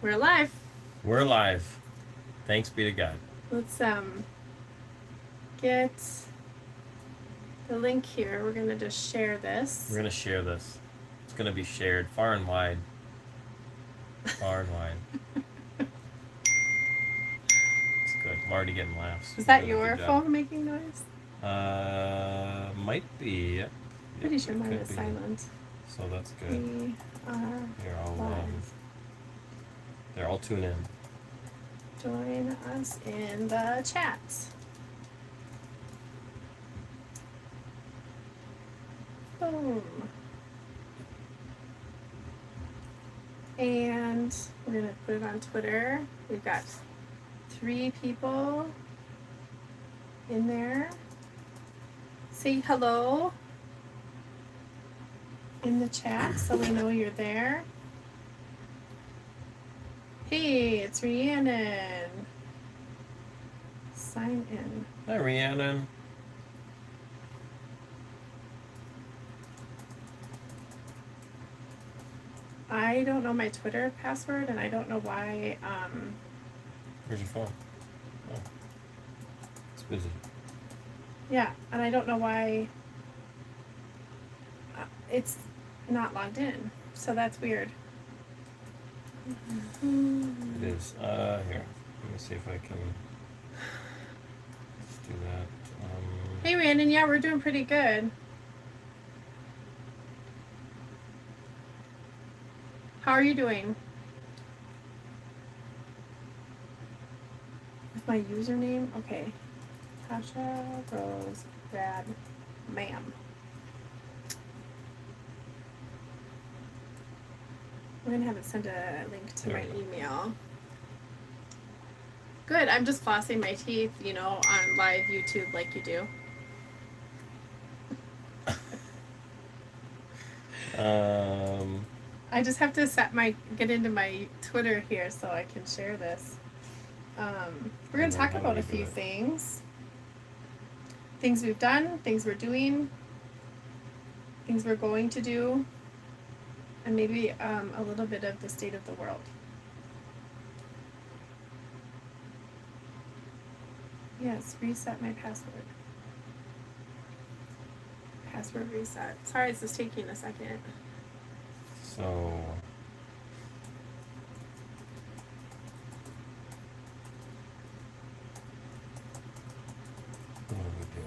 We're live. We're live. Thanks be to God. Let's get the link here. We're gonna just share this. We're gonna share this. It's gonna be shared far and wide. Far and wide. It's good. I'm already getting laughs. Is You're that doing a your good job. phone making noise? Might be. Yep. Pretty sure It mine could is be. silent. So that's good. We are Here, I'll live. there, I'll tune in. Join us in the chat. Boom. And we're gonna put it on Twitter. We've got 3 people in there. Say hello in the chat so we know you're there. Hey, it's Rhiannon. Sign in. Hi, Rhiannon. I don't know my Twitter password, and I don't know why. Where's your phone? Oh. It's busy. Yeah, and I don't know why it's not logged in. So that's weird. It is. Here. Let me see if I can. Let's do that. Hey, Rhiannon. Yeah, we're doing pretty good. How are you doing? With my username? Okay. Tasha Rose Brad Ma'am. We're gonna have it send a link to my email. Good. I'm just flossing my teeth, on live YouTube like you do. I just have to get into my Twitter here so I can share this. We're gonna talk about a few things. Things we've done, things we're doing, things we're going to do, and maybe a little bit of the state of the world. Yes, reset my password. Password reset. Sorry, this is taking a second. So. What do we do?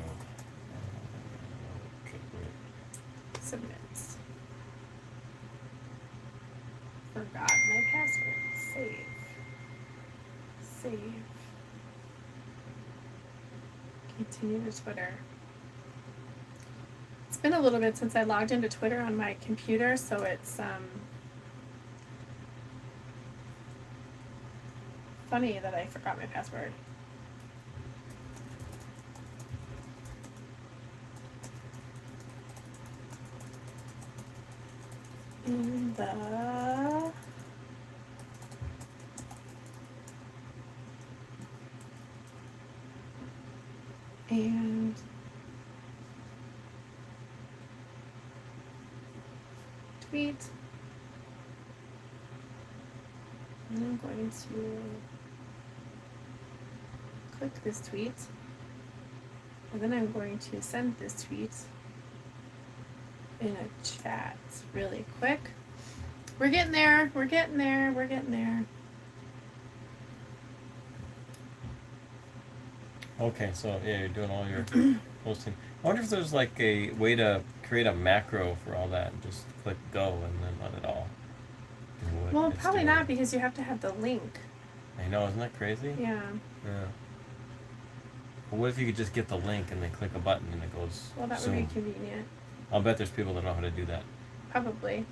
Submit. Forgot my password. Save. Save. Continue to Twitter. It's been a little bit since I logged into Twitter on my computer, so it's funny that I forgot my password. In the and tweet. And I'm going to click this tweet. And then I'm going to send this tweet in a chat really quick. We're getting there. We're getting there. We're getting there. Okay, so yeah, you're doing all your posting. I wonder if there's like a way to create a macro for all that and just click go and then let it all do what Well, it's probably doing. not, because you have to have the link. I know, isn't that crazy? Yeah. Yeah. Well, what if you could just get the link and then click a button and it goes Well, that Zoom? would be convenient. I'll bet there's people that know how to do that. Probably.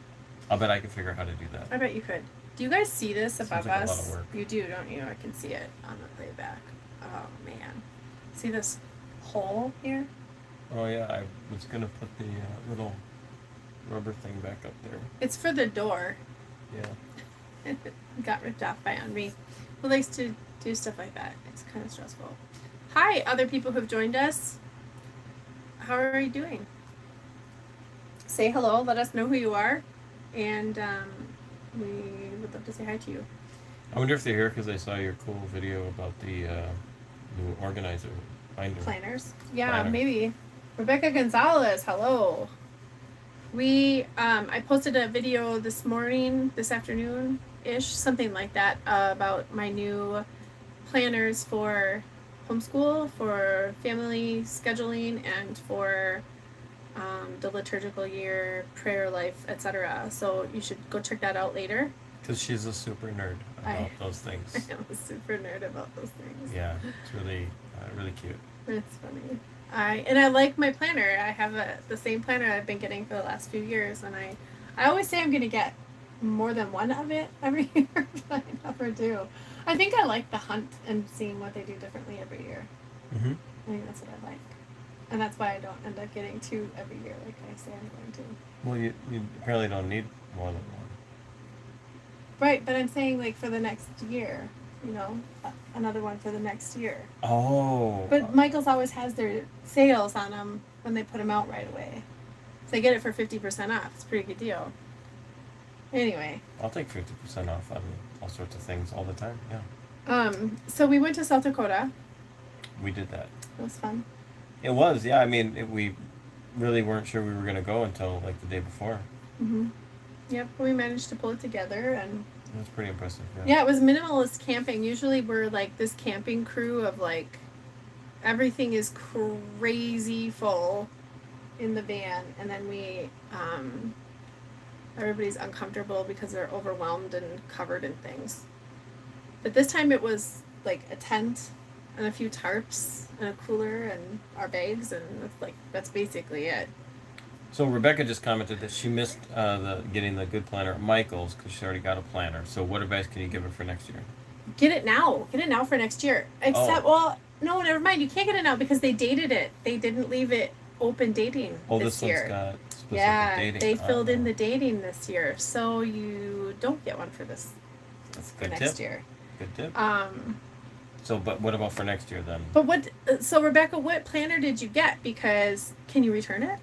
I'll bet I can figure out how to do that. I bet you could. Do you guys see this Seems above like a lot us? of work. You do, don't you? I can see it on the playback. Oh, man. See this hole here? Oh yeah, I was gonna put the little rubber thing back up there. It's for the door. Yeah. Got ripped off by Henri, who likes to do stuff like that. It's kind of stressful. Hi, other people who've joined us. How are you doing? Say hello. Let us know who you are. And we would love to say hi to you. I wonder if they're here because they saw your cool video about the new organizer binder. Planners. Yeah, Planner. maybe. Rebecca Gonzalez, hello. I posted a video this afternoon ish, something like that, about my new planners for homeschool, for family scheduling, and for the liturgical year, prayer life, etc. So you should go check that out later. Because she's a super nerd about those things. I'm a super nerd about those things. Yeah, it's really, really cute. It's funny. I like my planner. I have the same planner I've been getting for the last few years, and I always say I'm gonna get more than one of it every year, but I never do. I think I like the hunt and seeing what they do differently every year. Mm-hmm. I think that's what I like, and that's why I don't end up getting two every year like I say I'm going to. Well, you apparently don't need more than one. Right, but I'm saying like for the next year, another one for the next year. Oh. But Michael's always has their sales on them when they put them out right away. So they get it for 50% off. It's a pretty good deal. Anyway. I'll take 50% off on all sorts of things all the time. Yeah. So we went to South Dakota. We did that. It was fun. It was, yeah. I mean, we really weren't sure we were going to go until like the day before. Mm-hmm. Yep, we managed to pull it together, and it was pretty impressive. Yeah, it was minimalist camping. Usually we're like this camping crew of like everything is crazy full in the van, and then we everybody's uncomfortable because they're overwhelmed and covered in things. But this time it was like a tent and a few tarps and a cooler and our bags, and that's basically it. So Rebecca just commented that she missed getting the good planner at Michael's because she already got a planner. So what advice can you give her for next year? Get it now. Get it now for next year. Except, well, no, never mind. You can't get it now because they dated it. They didn't leave it open dating this year. One's got specific dating. They filled in the dating this year, so you don't get one for That's a for good next tip. year. Good tip. So, but what about for next year then? But so Rebecca, what planner did you get? Because can you return it?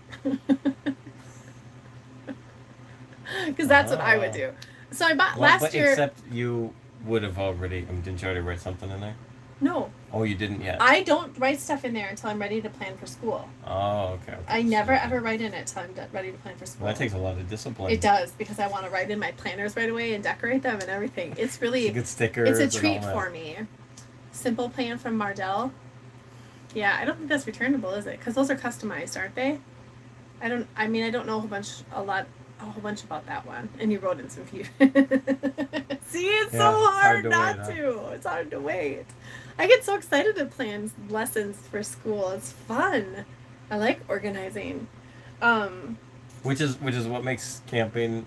Because that's what I would do. So I bought last year. Except you would have already. Didn't you already write something in there? No. Oh, you didn't yet. I don't write stuff in there until I'm ready to plan for school. Oh, okay. I never ever write in it until I'm ready to plan for school. Well, that takes a lot of discipline. It does, because I want to write in my planners right away and decorate them and everything. It's really get stickers. It's a treat for me. Simple plan from Mardell. Yeah, I don't think that's returnable, is it? Because those are customized, aren't they? I don't know a whole bunch about that one. And you wrote in some few. See, it's so hard not to. It's hard to wait. I get so excited to plan lessons for school. It's fun. I like organizing. Which is what makes camping,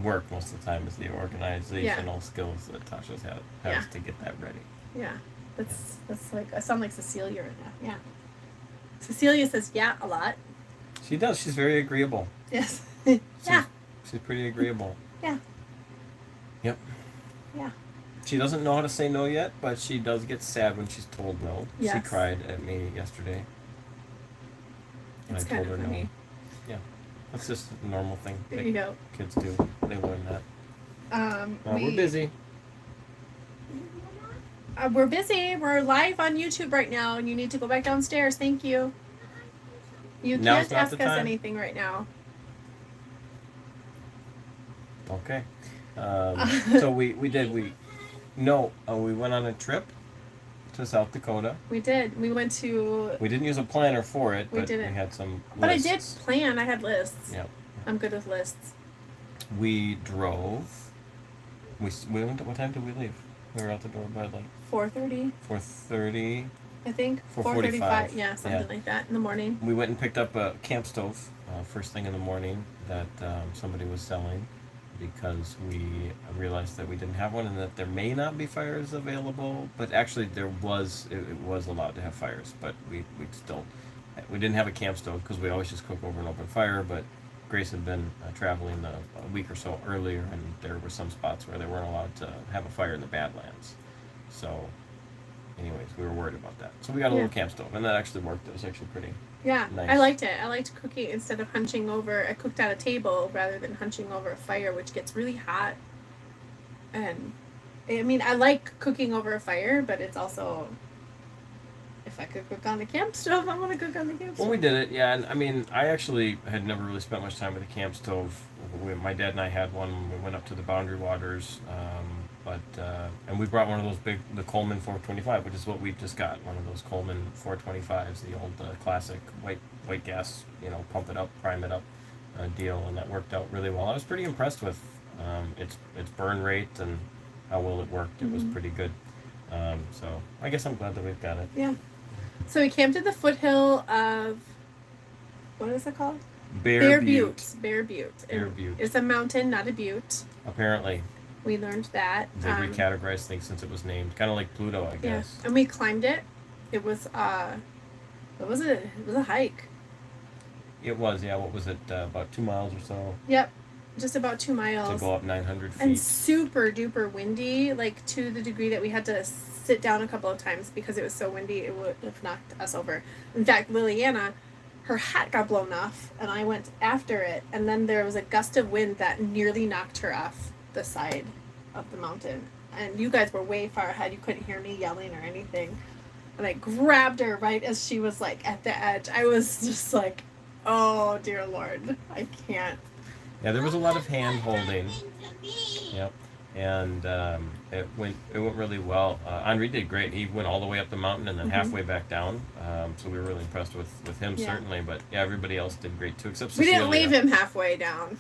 work most of the time, is the organizational skills that Tasha has to get that ready. Yeah. That's like, I sound like Cecilia right now. Yeah. Cecilia says yeah a lot. She does. She's very agreeable. Yes. She's pretty agreeable. Yeah. Yep. Yeah. She doesn't know how to say no yet, but she does get sad when she's told no. Yes. She cried at me yesterday. And It's I told her funny. no. Yeah. That's just a normal thing. There you go. Kids do. They learn that. We're busy. We're busy. We're live on YouTube right now, and you need to go back downstairs. Thank you. You can't ask us anything right now. Okay. So we went on a trip to South Dakota. We did. We went to. We didn't use a planner for it, We but didn't. we had some lists. But I did plan. I had lists. Yep. I'm good with lists. We drove. We went. What time did we leave? We were out the door by like 4:30. 4:30. I think 4:45. Yeah, something like that in the morning. We went and picked up a camp stove first thing in the morning that somebody was selling, because we realized that we didn't have one and that there may not be fires available. But actually, it was allowed to have fires, but we didn't have a camp stove because we always just cook over an open fire. But Grace had been traveling a week or so earlier, and there were some spots where they weren't allowed to have a fire in the Badlands. So, anyways, we were worried about that. So we got a little camp stove, and that actually worked. It was actually pretty nice. I liked it. I liked cooking instead of hunching over. I cooked at a table rather than hunching over a fire, which gets really hot. And I mean, I like cooking over a fire, but it's also, if I could cook on the camp stove, I want to cook on the camp stove. When we did it, yeah, and I mean, I actually had never really spent much time with a camp stove. My dad and I had one when we went up to the Boundary Waters, and we brought one of those the Coleman 425, which is what we just got, one of those Coleman 425s, the old classic white gas, pump it up, prime it up, deal, and that worked out really well. I was pretty impressed with its burn rate and how well it worked. It was pretty good. So I guess I'm glad that we've got it. Yeah. So we camped at the foothill of, what is it called? Bear Butte. Bear Butte. Bear Butte. It's a mountain, not a butte. Apparently. We learned that. They recategorized things since it was named. Kind of like Pluto, I guess. Yeah. And we climbed it. It was, what was it? It was a hike. It was, yeah. What was it? About 2 miles or so? Yep. Just about 2 miles. To go up 900 feet. And super duper windy, like to the degree that we had to sit down a couple of times because it was so windy it would have knocked us over. In fact, Liliana, her hat got blown off and I went after it, and then there was a gust of wind that nearly knocked her off the side of the mountain. And you guys were way far ahead. You couldn't hear me yelling or anything. And I grabbed her right as she was like at the edge. I was just like, oh dear Lord, I can't. Yeah, there was a lot of hand holding. Yep. And it went really well. Henri did great. He went all the way up the mountain and then halfway back down. So we were really impressed with him, certainly. But yeah, everybody else did great too, except Cecilia. We didn't leave him halfway down.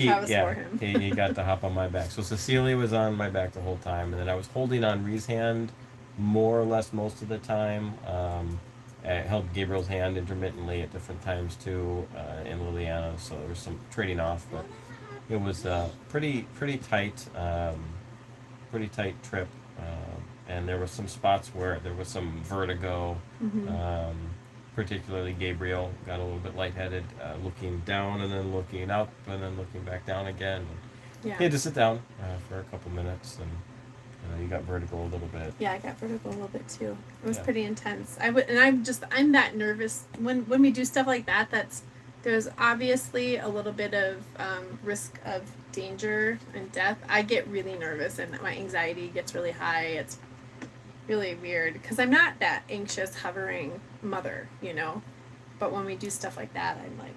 Travis for him. he got to hop on my back. So Cecilia was on my back the whole time, and then I was holding Henri's hand more or less most of the time. I held Gabriel's hand intermittently at different times too, and Liliana. So there was some trading off, but it was pretty tight trip. And there were some spots where there was some vertigo. Particularly Gabriel got a little bit lightheaded, looking down and then looking up and then looking back down again. And he had to sit down for a couple minutes, and you got vertigo a little bit. Yeah, I got vertigo a little bit too. It was pretty intense. I'm that nervous when we do stuff like that. There's obviously a little bit of risk of danger and death. I get really nervous and my anxiety gets really high. It's really weird because I'm not that anxious hovering mother, but when we do stuff like that, I'm like,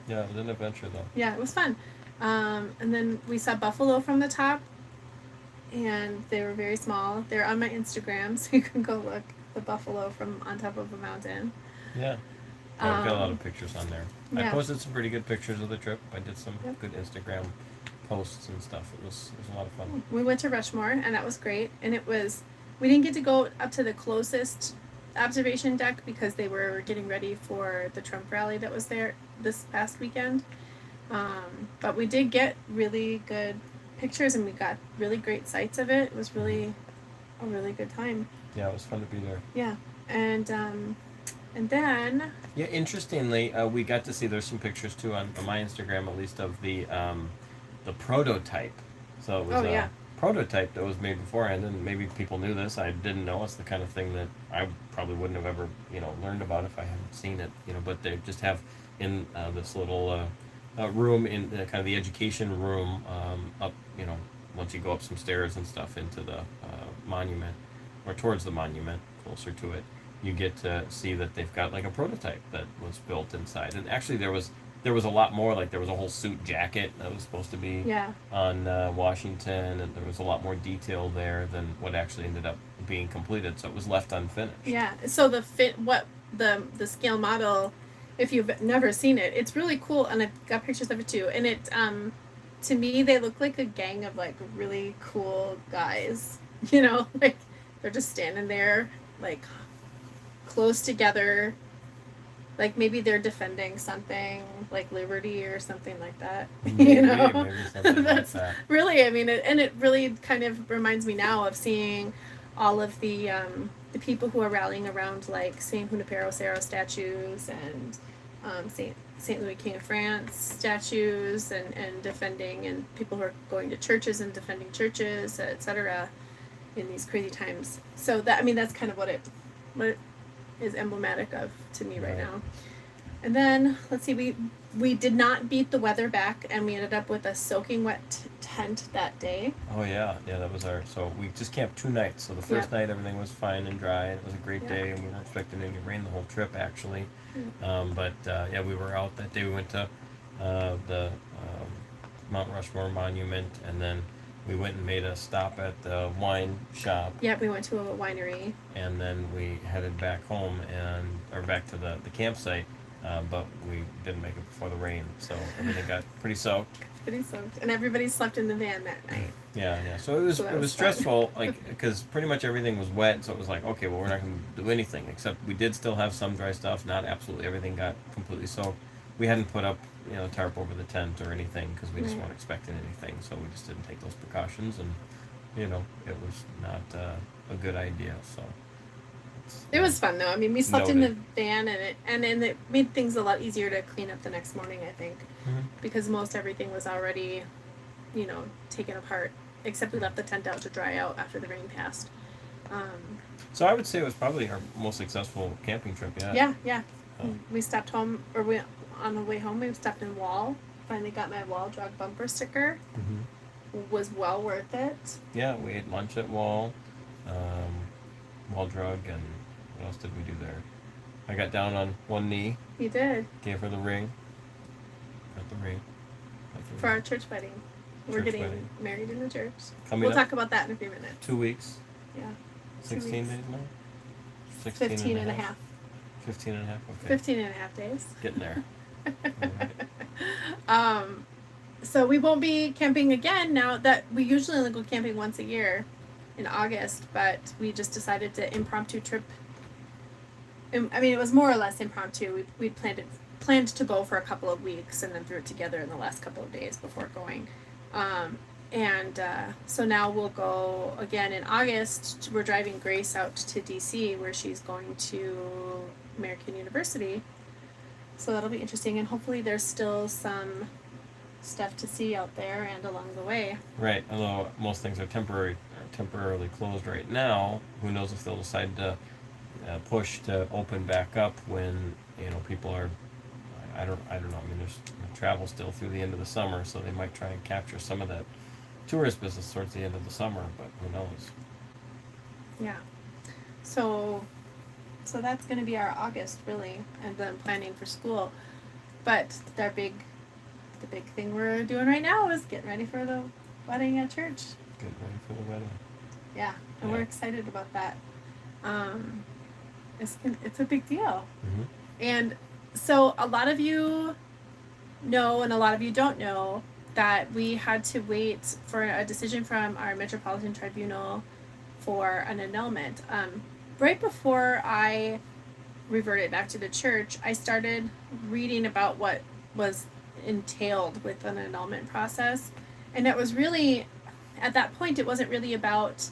Yeah, it was an adventure though. Yeah, it was fun. And then we saw buffalo from the top, and they were very small. They're on my Instagram, so you can go look the buffalo from on top of a mountain. Yeah. I've got a lot of pictures on there. I Yeah. posted some pretty good pictures of the trip. I did some good Instagram posts and stuff. It was a lot of fun. We went to Rushmore, and that was great. And we didn't get to go up to the closest observation deck because they were getting ready for the Trump rally that was there this past weekend. But we did get really good pictures, and we got really great sights of it. It was really a really good time. Yeah, it was fun to be there. Yeah, and then Yeah, interestingly, we got to see. There's some pictures too on my Instagram, at least, of the prototype. So it was a prototype that was made beforehand, and maybe people knew this. I didn't know. It's the kind of thing that I probably wouldn't have ever learned about if I hadn't seen it. But they just have in this little room in kind of the education room up. Once you go up some stairs and stuff into the monument, or towards the monument, closer to it, you get to see that they've got like a prototype that was built inside. And actually there was a lot more. Like there was a whole suit jacket that was supposed to be on Washington, and there was a lot more detail there than what actually ended up being completed. So it was left unfinished. Yeah. So the scale model, if you've never seen it, it's really cool, and I've got pictures of it too. And it to me they look like a gang of like really cool guys. Like they're just standing there like close together, like maybe they're defending something like liberty or something like that. Maybe something That's like that. really, I mean, it really kind of reminds me now of seeing all of the people who are rallying around like Saint Junipero Serra statues and Saint Louis King of France statues and defending, and people who are going to churches and defending churches, etc. in these crazy times. So that's kind of what it is emblematic of to me right now. And then let's see, we did not beat the weather back, and we ended up with a soaking wet tent that day. Oh yeah, that was so we just camped 2 nights. So the first Yeah. night everything was fine and dry. It was a great Yeah. day, and we weren't expecting any rain the whole trip actually. Mm. But yeah, we were out that day. We went to the Mount Rushmore Monument, and then we went and made a stop at the wine shop, Yeah, we went to a winery. and then we headed back home or back to the campsite. But we didn't make it before the rain, so everything got pretty soaked. Pretty soaked, and everybody slept in the van that night. Yeah. So it was So that it was was fun. stressful, like because pretty much everything was wet. So it was like, okay, well, we're not going to do anything except we did still have some dry stuff. Not absolutely everything got completely soaked. We hadn't put up tarp over the tent or anything because we just Right. weren't expecting anything. So we just didn't take those precautions, and it was not a good idea. So It was fun though. I mean, we slept in the Noted. van, and it made things a lot easier to clean up the next morning. I think Mhm. because most everything was already, taken apart, except we left the tent out to dry out after the rain passed. So I would say it was probably our most successful camping trip yet. Yeah. Oh. We stopped home, or we on the way home we stopped in Wall. Finally got my Wall Drug bumper sticker. Was well worth it. Yeah, we ate lunch at Wall Drug, and what else did we do there? I got down on one knee, You did gave her the ring. Got the ring. for our church wedding. We're Church getting wedding. married in the church. Coming We'll up talk about that in a few minutes. 2 weeks, Yeah. 16 weeks. days now? 15 and a half. 15 and a half, okay. 15 and a half days. Getting there. So we won't be camping again now that we usually only go camping once a year in August, but we just decided to impromptu trip. I mean, it was more or less impromptu. We planned to go for a couple of weeks and then threw it together in the last couple of days before going. So now we'll go again in August. We're driving Grace out to DC where she's going to American University. So that'll be interesting, and hopefully there's still some stuff to see out there and along the way. Right, although most things are temporarily closed right now. Who knows if they'll decide to push to open back up when people are. I don't know. I mean, there's travel still through the end of the summer, so they might try and capture some of that tourist business towards the end of the summer. But who knows? Yeah. So that's going to be our August really, and then planning for school. But the big thing we're doing right now is getting ready for the wedding at church. Get ready for the wedding. Yeah, and we're excited about that. It's a big deal. Mm-hmm. And so a lot of you know, and a lot of you don't know, that we had to wait for a decision from our Metropolitan Tribunal for an annulment. Right before I reverted back to the church, I started reading about what was entailed with an annulment process. And it was really, at that point, it wasn't really about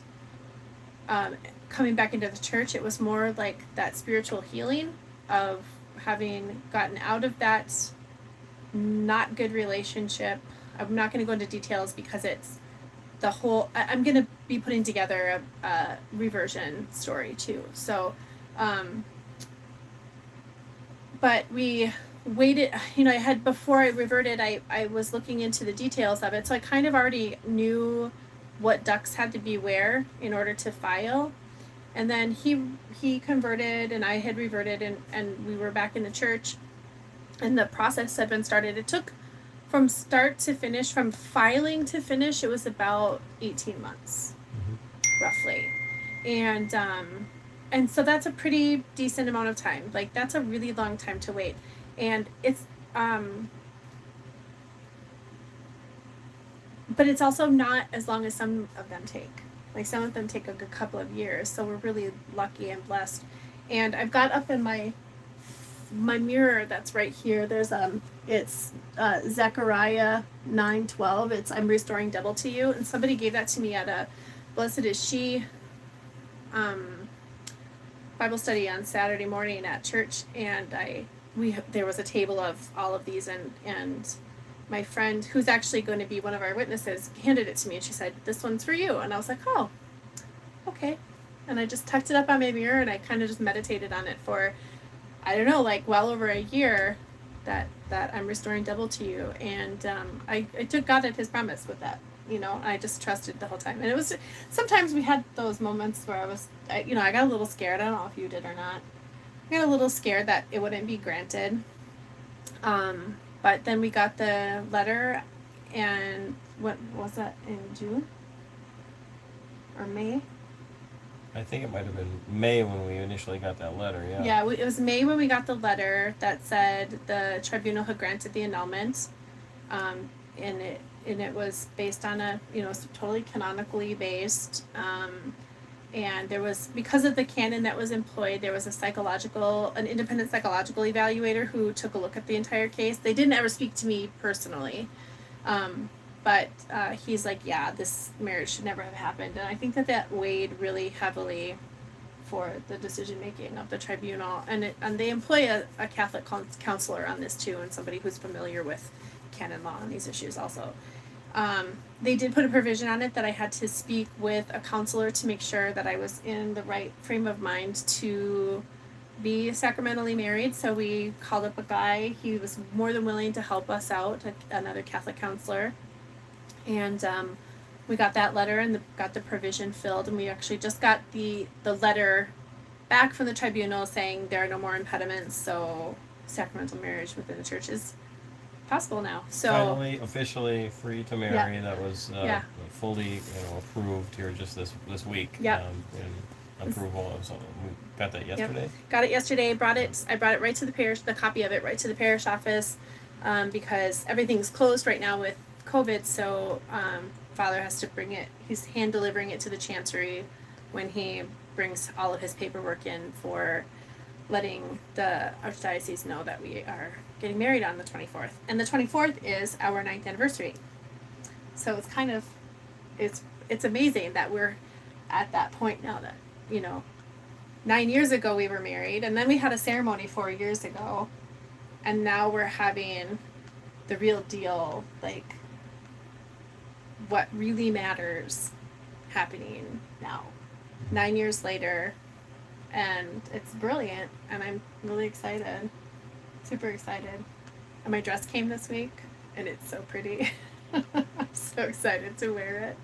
coming back into the church. It was more like that spiritual healing of having gotten out of that not good relationship. I'm not going to go into details because it's the whole, I'm going to be putting together a reversion story too. So, but we waited, before I reverted, I was looking into the details of it. So I kind of already knew what ducks had to be where in order to file. And then he converted and I had reverted and we were back in the church and the process had been started. It took from start to finish, from filing to finish, it was about 18 months, roughly. And so that's a pretty decent amount of time. Like, that's a really long time to wait. And it's, but it's also not as long as some of them take. Like, some of them take a good couple of years. So we're really lucky and blessed. And I've got up in my mirror that's right here, there's it's Zechariah 9:12. It's I'm restoring double to you, and somebody gave that to me at a Blessed is She Bible study on Saturday morning at church, and there was a table of all of these, and my friend, who's actually going to be one of our witnesses, handed it to me, and she said, "This one's for you," and I was like, "Oh, okay," and I just tucked it up on my mirror, and I kind of just meditated on it for, I don't know, like well over a year, that I'm restoring double to you. And I took God at his promise with that. you know, I just trusted the whole time. And it was, sometimes we had those moments where you know, I got a little scared. I don't know if you did or not. I got a little scared that it wouldn't be granted. But then we got the letter, and what was that, in June or May? I think it might have been May when we initially got that letter. Yeah. Yeah, it was May when we got the letter that said the tribunal had granted the annulment, and it was based on a, you know, totally canonically based, and there was, because of the canon that was employed, there was an independent psychological evaluator who took a look at the entire case. They didn't ever speak to me personally, but he's like, yeah, this marriage should never have happened, and I think that weighed really heavily for the decision making of the tribunal, and they employ a Catholic counselor on this too, and somebody who's familiar with canon law on these issues also. They did put a provision on it that I had to speak with a counselor to make sure that I was in the right frame of mind to be sacramentally married. So we called up a guy. He was more than willing to help us out, another Catholic counselor. And we got that letter and got the provision filled. And we actually just got the letter back from the tribunal saying there are no more impediments. So sacramental marriage within the church is possible now. So finally, officially free to marry. Yeah. That was Yeah. fully, you know, approved here just this week. Yep. And approval of something. We got that yesterday. Yep. Got it yesterday. I brought it right to the parish. The copy of it right to the parish office, because everything's closed right now with COVID. So Father has to bring it. He's hand delivering it to the chancery when he brings all of his paperwork in for letting the archdiocese know that we are getting married on the 24th. And the 24th is our 9th anniversary. So it's kind of, it's amazing that we're at that point now that, you know, 9 years ago we were married, and then we had a ceremony 4 years ago, and now we're having the real deal, like what really matters happening now, 9 years later. And it's brilliant, and I'm really excited, super excited. And my dress came this week, and it's so pretty. I'm so excited to wear it.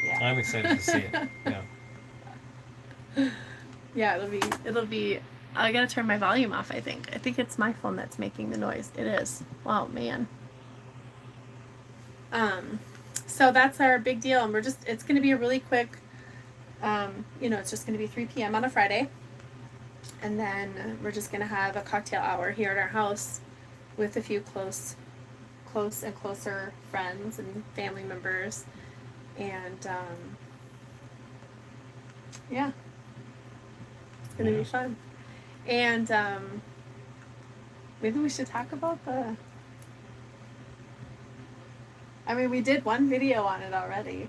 Yeah. I'm excited to see it. Yeah. Yeah, it'll be. I gotta turn my volume off. I think it's my phone that's making the noise. It is. Wow, man. So that's our big deal, and it's gonna be a really quick. You know, it's just going to be 3 p.m. on a Friday, and then we're just going to have a cocktail hour here at our house with a few close and closer friends and family members, and yeah, it's going to be fun. And maybe we should talk about we did one video on it already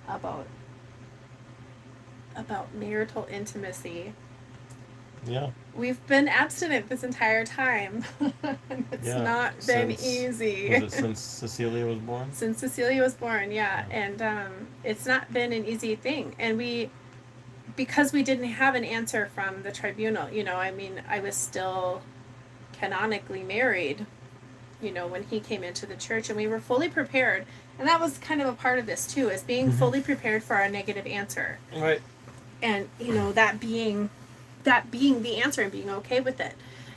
about marital intimacy. Yeah. We've been abstinent this entire time. It's not been easy. Was it since Cecilia was born? Since Cecilia was born, yeah. And it's not been an easy thing. And because we didn't have an answer from the tribunal, you know, I mean, I was still canonically married, you know, when he came into the church, and we were fully prepared. And that was kind of a part of this too, is being fully prepared for our negative answer. Right. And, you know, that being the answer, and being okay with it,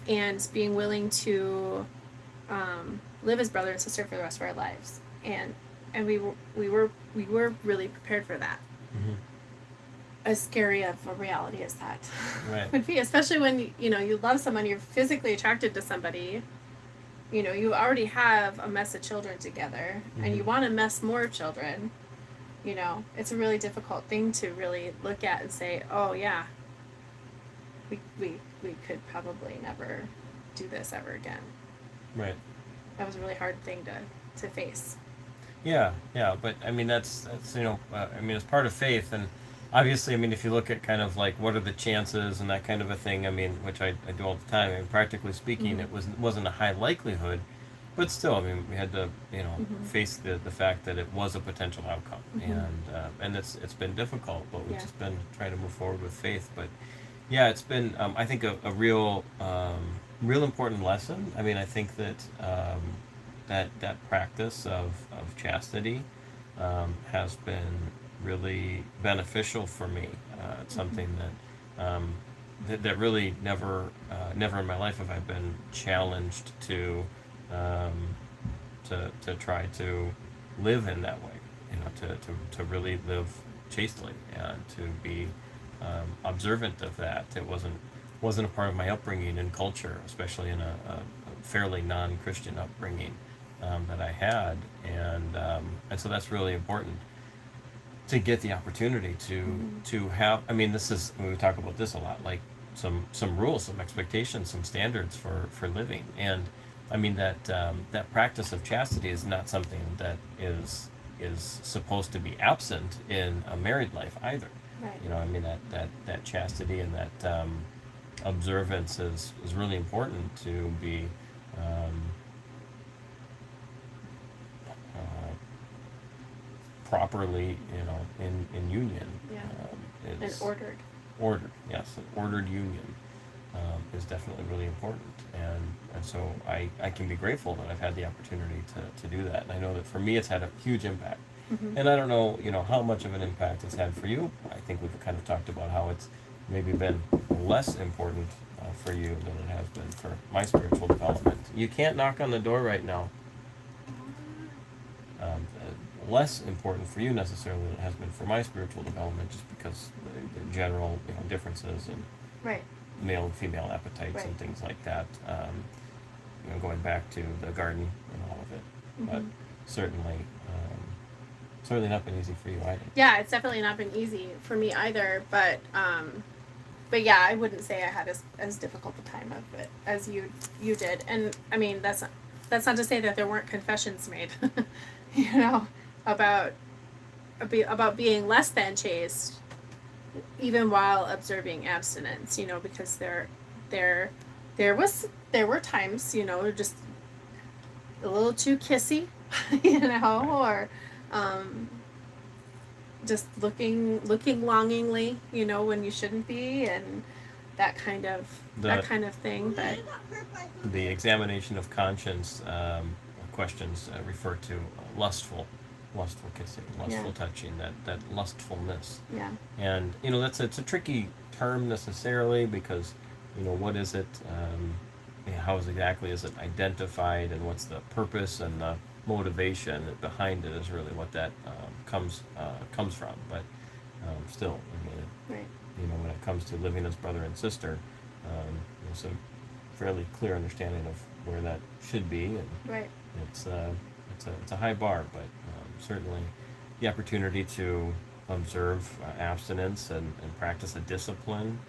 and being willing to live as brother and sister for the rest of our lives. And we were really prepared for that. Mm-hmm. As scary of a reality as that Right. would be, especially when, you know, you love someone, you're physically attracted to somebody, you know, you already have a mess of children together, and you want to mess more children. You know, it's a really difficult thing to really look at and say, oh yeah, we could probably never do this ever again. Right. That was a really hard thing to face. Yeah, but I mean that's you know, I mean it's part of faith, and obviously, I mean if you look at kind of like what are the chances and that kind of a thing, I mean, which I do all the time. I mean, practically speaking, it wasn't a high likelihood, but still, I mean, we had to, you know, face the fact that it was a potential outcome, and it's been difficult, but we've just been trying to move forward with faith. But yeah, it's been I think a real important lesson. I mean, I think that that practice of chastity has been really beneficial for me. It's something that really never in my life have I been challenged um, to try to live in that way. To really live chastely and to be observant of that. It wasn't a part of my upbringing and culture, especially in a fairly non-Christian upbringing that I had, and so that's really important to get the opportunity to have. I mean, this is we talk about this a lot, like some rules, some expectations, some standards for living, and I mean that practice of chastity is not something that is supposed to be absent in a married life either. Right. I mean that chastity and that observance is really important to be um, uh, properly, in union. Yeah. And Is ordered. Yes, an ordered union is definitely really important, and so I can be grateful that I've had the opportunity to do that, and I know that for me it's had a huge impact. Mm-hmm. And I don't know, how much of an impact it's had for you. I think we've kind of talked about how it's maybe been less important for you than it has been for my spiritual development. You can't knock on the door right now. Less important for you necessarily than it has been for my spiritual development, just because the general differences in Right. male and female appetites Right. and things like that. Going back to the garden and all of it, but Mm-hmm. certainly, certainly not been easy for you either. Yeah, it's definitely not been easy for me either, but yeah, I wouldn't say I had as difficult a time of it as you did. And I mean, that's not to say that there weren't confessions made, you know, about being less than chaste, even while observing abstinence, because there were times, just a little too kissy, or just looking longingly, when you shouldn't be, and that kind of thing. But The examination of conscience questions refer to lustful kissing, lustful touching, that lustfulness. yeah, And it's a tricky term necessarily, because what is it? How exactly is it identified, and what's the purpose and the motivation behind it is really what that comes from. But still, I mean, right, when it comes to living as brother and sister, there's a fairly clear understanding of where that should be, and right, it's a high bar, but certainly the opportunity to observe abstinence and practice a discipline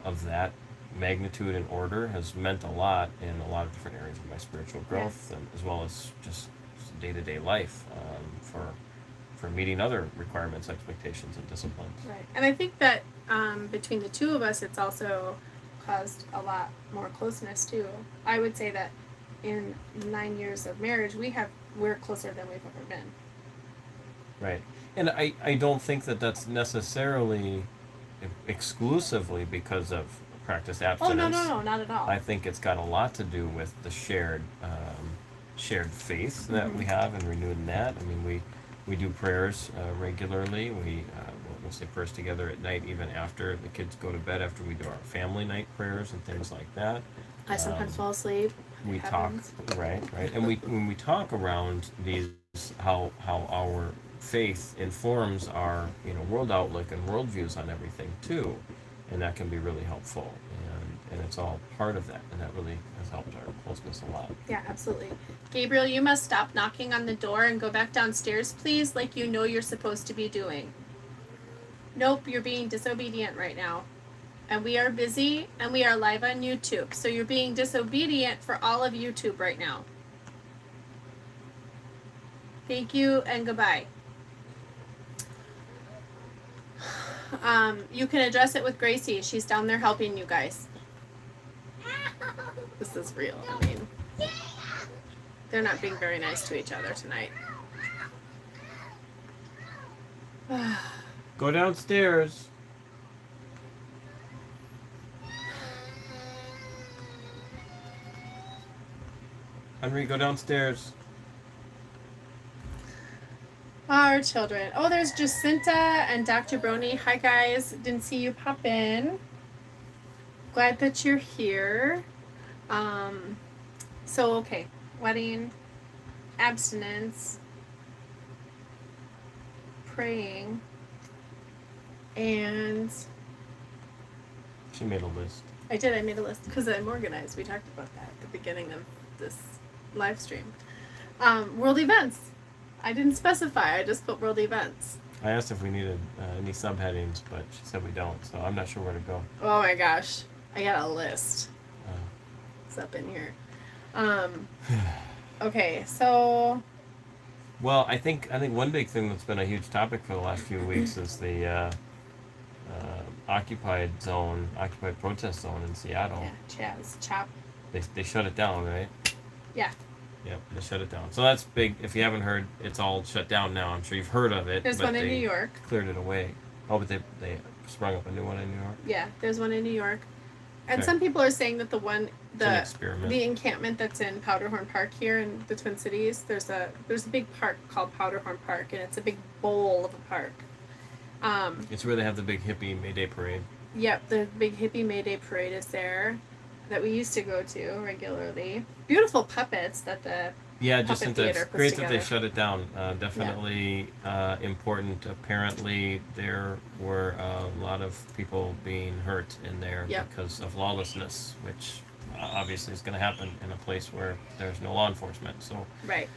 of that magnitude and order has meant a lot in a lot of different areas of my spiritual growth, and as well as just day-to-day life, for meeting other requirements, expectations, and disciplines. right. And I think that between the two of us, it's also caused a lot more closeness too. I would say that in 9 years of marriage, we're closer than we've ever been. Right. And I don't think that that's necessarily exclusively because of practice abstinence. Oh, no, not at all. I think it's got a lot to do with the shared faith that we have, and renewing that. I mean, we do prayers regularly. We'll say prayers together at night, even after the kids go to bed, after we do our family night prayers and things like that. I sometimes fall asleep. We Heavens. talk, right, and when we talk around these, how our faith informs our world outlook and worldviews on everything too, and that can be really helpful, and it's all part of that, and that really has helped our closeness a lot. Yeah, absolutely. Gabriel, you must stop knocking on the door and go back downstairs, please, like you know you're supposed to be doing. Nope, you're being disobedient right now. And we are busy, and we are live on YouTube, so you're being disobedient for all of YouTube right now. Thank you, and goodbye. You can address it with Gracie. She's down there helping you guys. This is real. I mean, they're not being very nice to each other tonight. Go downstairs. Henry, go downstairs. Our children. Oh, there's Jacinta and Dr. Brony. Hi, guys. Didn't see you pop in. Glad that you're here. So, okay. Wedding, abstinence, praying, and She made a list. I did. I made a list because I'm organized. We talked about that at the beginning of this live stream. World events. I didn't specify. I just put world events. I asked if we needed any subheadings, but she said we don't, so I'm not sure where to go. Oh my gosh. I got a list. Uh, It's up in here. Okay, so well, I think one big thing that's been a huge topic for the last few weeks is the occupied protest zone in Seattle. yeah, Chop. They shut it down, right? Yeah. Yep, they shut it down. So that's big. If you haven't heard, it's all shut down now. I'm sure you've heard of it. There's but one in they New York. Cleared it away. Oh, but they sprung up a new one in New York. Yeah, there's one in New York. And Okay. some people are saying that It's an experiment. the encampment that's in Powderhorn Park here in the Twin Cities, there's a big park called Powderhorn Park, and it's a big bowl of a park. It's where they have the big hippie May Day parade. Yep, the big hippie May Day parade is there that we used to go to regularly. Beautiful puppets that the Yeah, Puppet just it's theater puts great that they together. shut it down. Definitely important. Apparently, there were a lot of people being hurt in there Yep. because of lawlessness, which obviously is going to happen in a place where there's no law enforcement. So, right.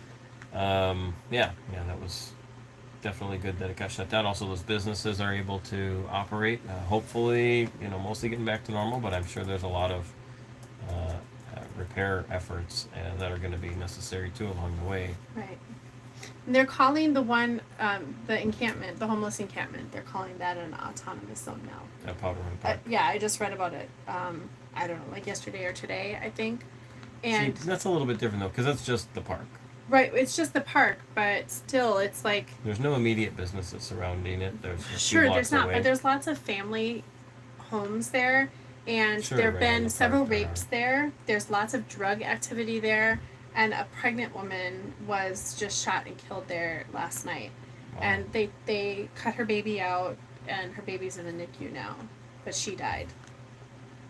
yeah, that was definitely good that it got shut down. Also, those businesses are able to operate. Hopefully, mostly getting back to normal, but I'm sure there's a lot of repair efforts that are going to be necessary too along the way. Right. And they're calling the one, the encampment, the homeless encampment, they're calling that an autonomous zone now. At Powderhorn Park. Yeah, I just read about it. I don't know, like yesterday or today, I think. And See, that's a little bit different though, because that's just the park. right, it's just the park, but still, it's like There's no immediate businesses surrounding it. There's a few sure, blocks there's not, away. but there's lots of family homes there, and Sure, there have right, in been the several park there rapes there. There's lots of drug activity there, and a pregnant woman was just shot and killed there last night. Wow. And they cut her baby out, and her baby's in the NICU now, but she died.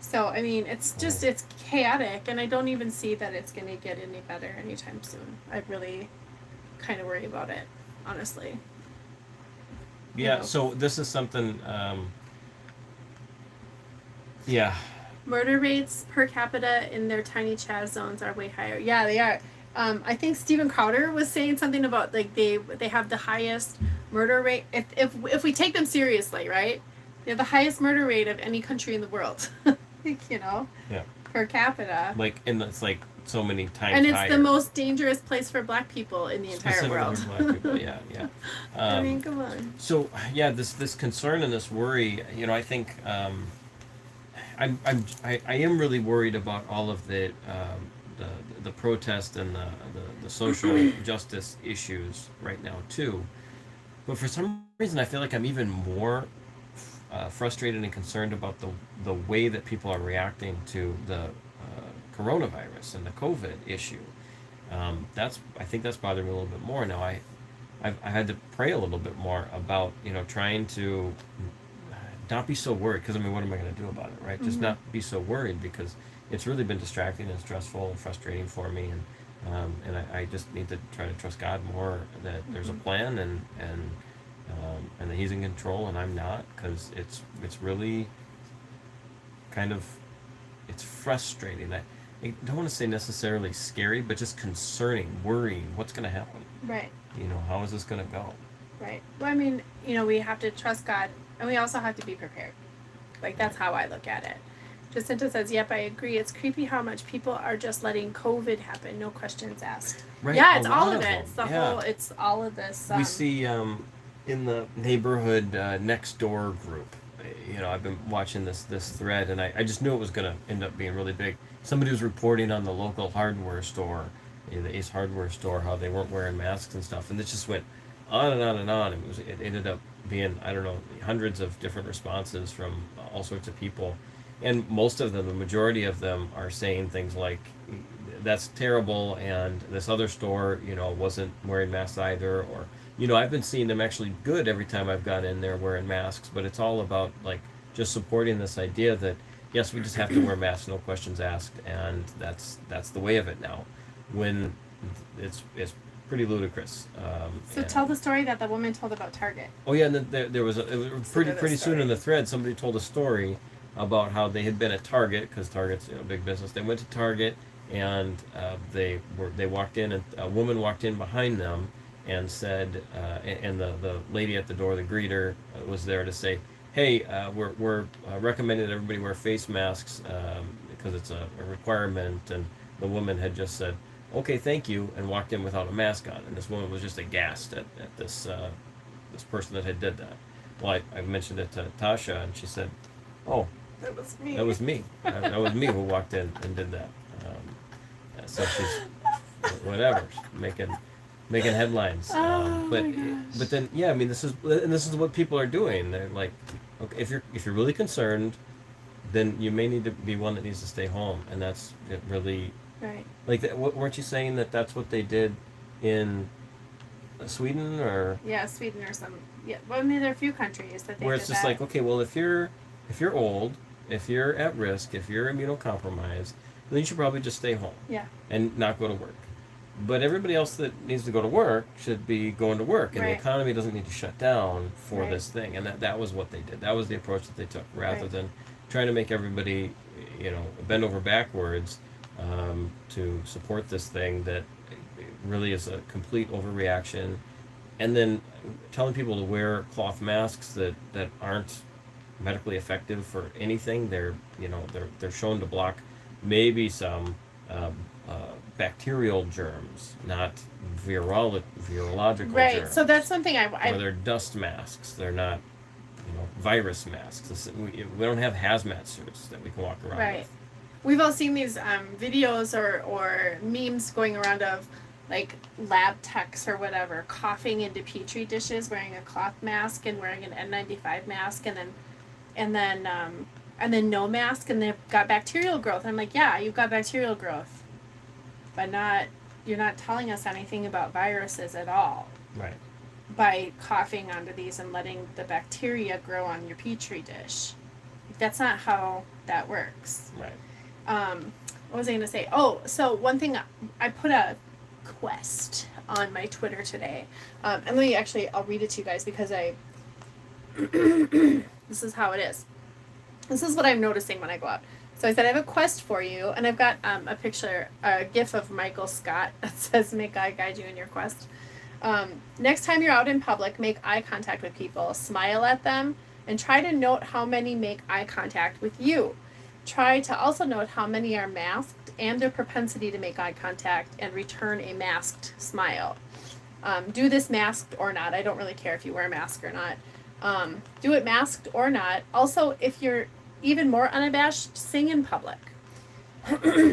So I mean, it's just it's chaotic, and I don't even see that it's gonna get any better anytime soon. I really kind of worry about it, honestly. Yeah, know. so this is something. Yeah, Murder rates per capita in their tiny Chaz zones are way higher. Yeah, they are. I think Steven Crowder was saying something about like they have the highest murder rate. If we take them seriously, right? They have the highest murder rate of any country in the world. Yeah. Per capita. and it's like so many times And it's higher. the most dangerous place for Black people in the entire Specifically world. for Black people, yeah. I mean, come on. So yeah, this concern and this worry, I think I am really worried about all of the protest and the social justice issues right now too. But for some reason, I feel like I'm even more frustrated and concerned about the way that people are reacting to the coronavirus and the COVID issue. I think that's bothering me a little bit more now. I had to pray a little bit more about trying to not be so worried, because what am I going to do about it, right? Just not be so worried, because it's really been distracting and stressful and frustrating for me, and I just need to try to trust God more that there's a plan and that He's in control and I'm not, because it's really kind of it's frustrating. I don't want to say necessarily scary, but just concerning, worrying. What's going to happen? Right. How is this going to go? Right. Well, I mean, we have to trust God, and we also have to be prepared. Like, that's how I look at it. Jacinta says, yep, I agree. It's creepy how much people are just letting COVID happen, no questions asked. Right. Yeah, a it's lot all of of it. them. It's the Yeah. whole, it's all of this. We see in the neighborhood next door group. I've been watching this thread, and I just knew it was going to end up being really big. Somebody was reporting on the local hardware store, the Ace Hardware store, how they weren't wearing masks and stuff, and it just went on and on and on. It ended up being, I don't know, hundreds of different responses from all sorts of people, and most of them, the majority of them, are saying things like, "That's terrible," and this other store, wasn't wearing masks either, or I've been seeing them actually good every time I've got in there wearing masks, but it's all about like just supporting this idea that yes, we just have to wear masks, no questions asked, and that's the way of it now. When it's pretty ludicrous. So And, tell the story that the woman told about Target. oh yeah, and then there was it was So pretty soon story. in the thread somebody told a story about how they had been at Target because Target's a big business. They went to Target and they walked in and a woman walked in behind them and said and the lady at the door, the greeter, was there to say, hey, we're recommending that everybody wear face masks because it's a requirement, and the woman had just said, okay, thank you, and walked in without a mask on, and this woman was just aghast at this person that had did that. Well, I mentioned it to Tasha, and she said, oh, That was me. that was me. That was me who walked in and did that. So she's whatever, making headlines. Oh But my gosh. but then yeah, I mean this is what people are doing. They're like, okay, if you're really concerned, then you may need to be one that needs to stay home, and that's really Right. like weren't you saying that that's what they did in Sweden or Yeah, Sweden or some. Yeah, well, I mean, there are a few countries that they where did it's just that. like, okay, well, if you're old, if you're at risk, if you're immunocompromised, then you should probably just stay home Yeah. and not go to work. But everybody else that needs to go to work should be going to work, and the Right. economy doesn't need to shut down for Right. this thing. And that was what they did. That was the approach that they took, rather Right. than trying to make everybody, bend over backwards to support this thing that really is a complete overreaction, and then telling people to wear cloth masks that aren't medically effective for anything. They're shown to block maybe some um, uh, bacterial germs, not virological Right. germs. So that's something Or they're dust masks. They're not virus masks. We don't have hazmat suits that we can walk around Right. with. We've all seen these videos or memes going around of like lab techs or whatever coughing into petri dishes, wearing a cloth mask and wearing an N95 mask, and then no mask, and they've got bacterial growth. And I'm like, yeah, you've got bacterial growth, but you're not telling us anything about viruses at all Right. by coughing onto these and letting the bacteria grow on your petri dish. That's not how that works. Right. What was I going to say? Oh, so one thing, I put a quest on my Twitter today. And I'll read it to you guys because this is how it is. This is what I'm noticing when I go out. So I said, I have a quest for you, and I've got a gif of Michael Scott that says, may God guide you in your quest. Next time you're out in public, make eye contact with people, smile at them, and try to note how many make eye contact with you. Try to also note how many are masked and their propensity to make eye contact and return a masked smile. Do this masked or not. I don't really care if you wear a mask or not. Do it masked or not. Also, if you're even more unabashed, sing in public.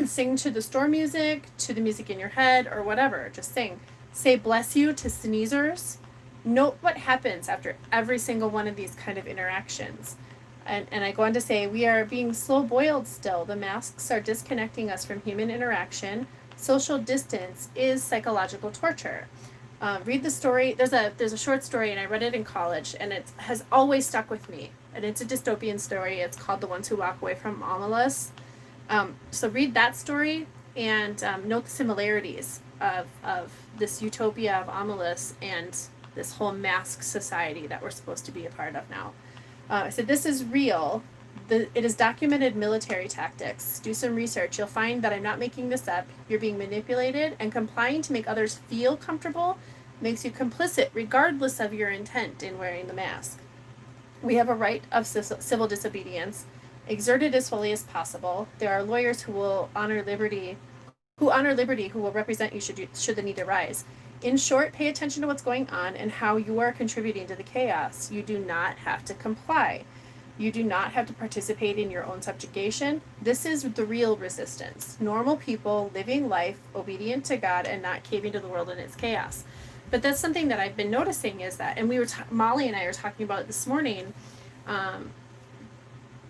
Sing to the store music, to the music in your head, or whatever. Just sing. Say bless you to sneezers. Note what happens after every single one of these kind of interactions. And I go on to say, we are being slow boiled still. The masks are disconnecting us from human interaction. Social distance is psychological torture. Read the story. There's a short story, and I read it in college, and it has always stuck with me. And it's a dystopian story. It's called The Ones Who Walk Away from Omelas. So read that story and note the similarities of this utopia of Omelas and this whole mask society that we're supposed to be a part of now. I said, this is real. It is documented military tactics. Do some research. You'll find that I'm not making this up. You're being manipulated, and complying to make others feel comfortable makes you complicit regardless of your intent in wearing the mask. We have a right of civil disobedience. Exert it as fully as possible. There are lawyers who will honor liberty, who will represent you should the need arise. In short, pay attention to what's going on and how you are contributing to the chaos. You do not have to comply. You do not have to participate in your own subjugation. This is the real resistance. Normal people living life obedient to God and not caving to the world and its chaos. But that's something that I've been noticing is that, and Molly and I were talking about it this morning,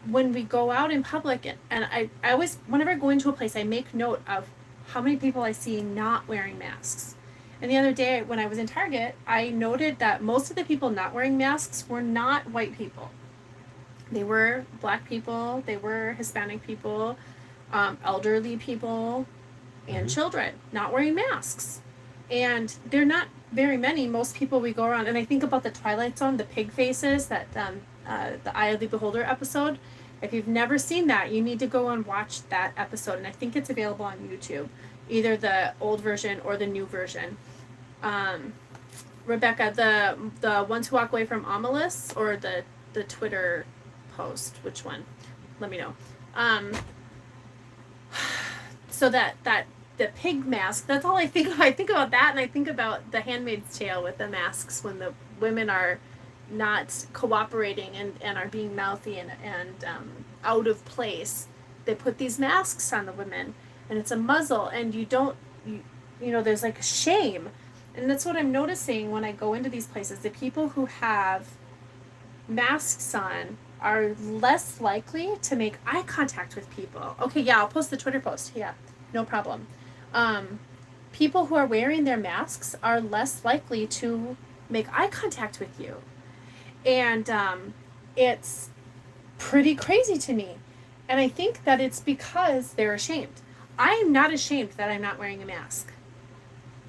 when we go out in public, and I always, whenever I go into a place, I make note of how many people I see not wearing masks. And the other day when I was in Target, I noted that most of the people not wearing masks were not white people. They were black people, they were Hispanic people, elderly people, and children not wearing masks. And they're not very many. Most people we go around, and I think about the Twilight Zone, the pig faces, that the Eye of the Beholder episode. If you've never seen that, you need to go and watch that episode, and I think it's available on YouTube, either the old version or the new version. Rebecca, the ones who walk away from Omelis, or the Twitter post, which one? Let me know. So that the pig mask, that's all I think of. I think about that, and I think about the Handmaid's Tale with the masks, when the women are not cooperating and are being mouthy and out of place. They put these masks on the women, and it's a muzzle, and you know, there's like shame. And that's what I'm noticing when I go into these places. The people who have masks on are less likely to make eye contact with people. Okay, yeah, I'll post the Twitter post. Yeah, no problem. People who are wearing their masks are less likely to make eye contact with you. And it's pretty crazy to me. And I think that it's because they're ashamed. I am not ashamed that I'm not wearing a mask,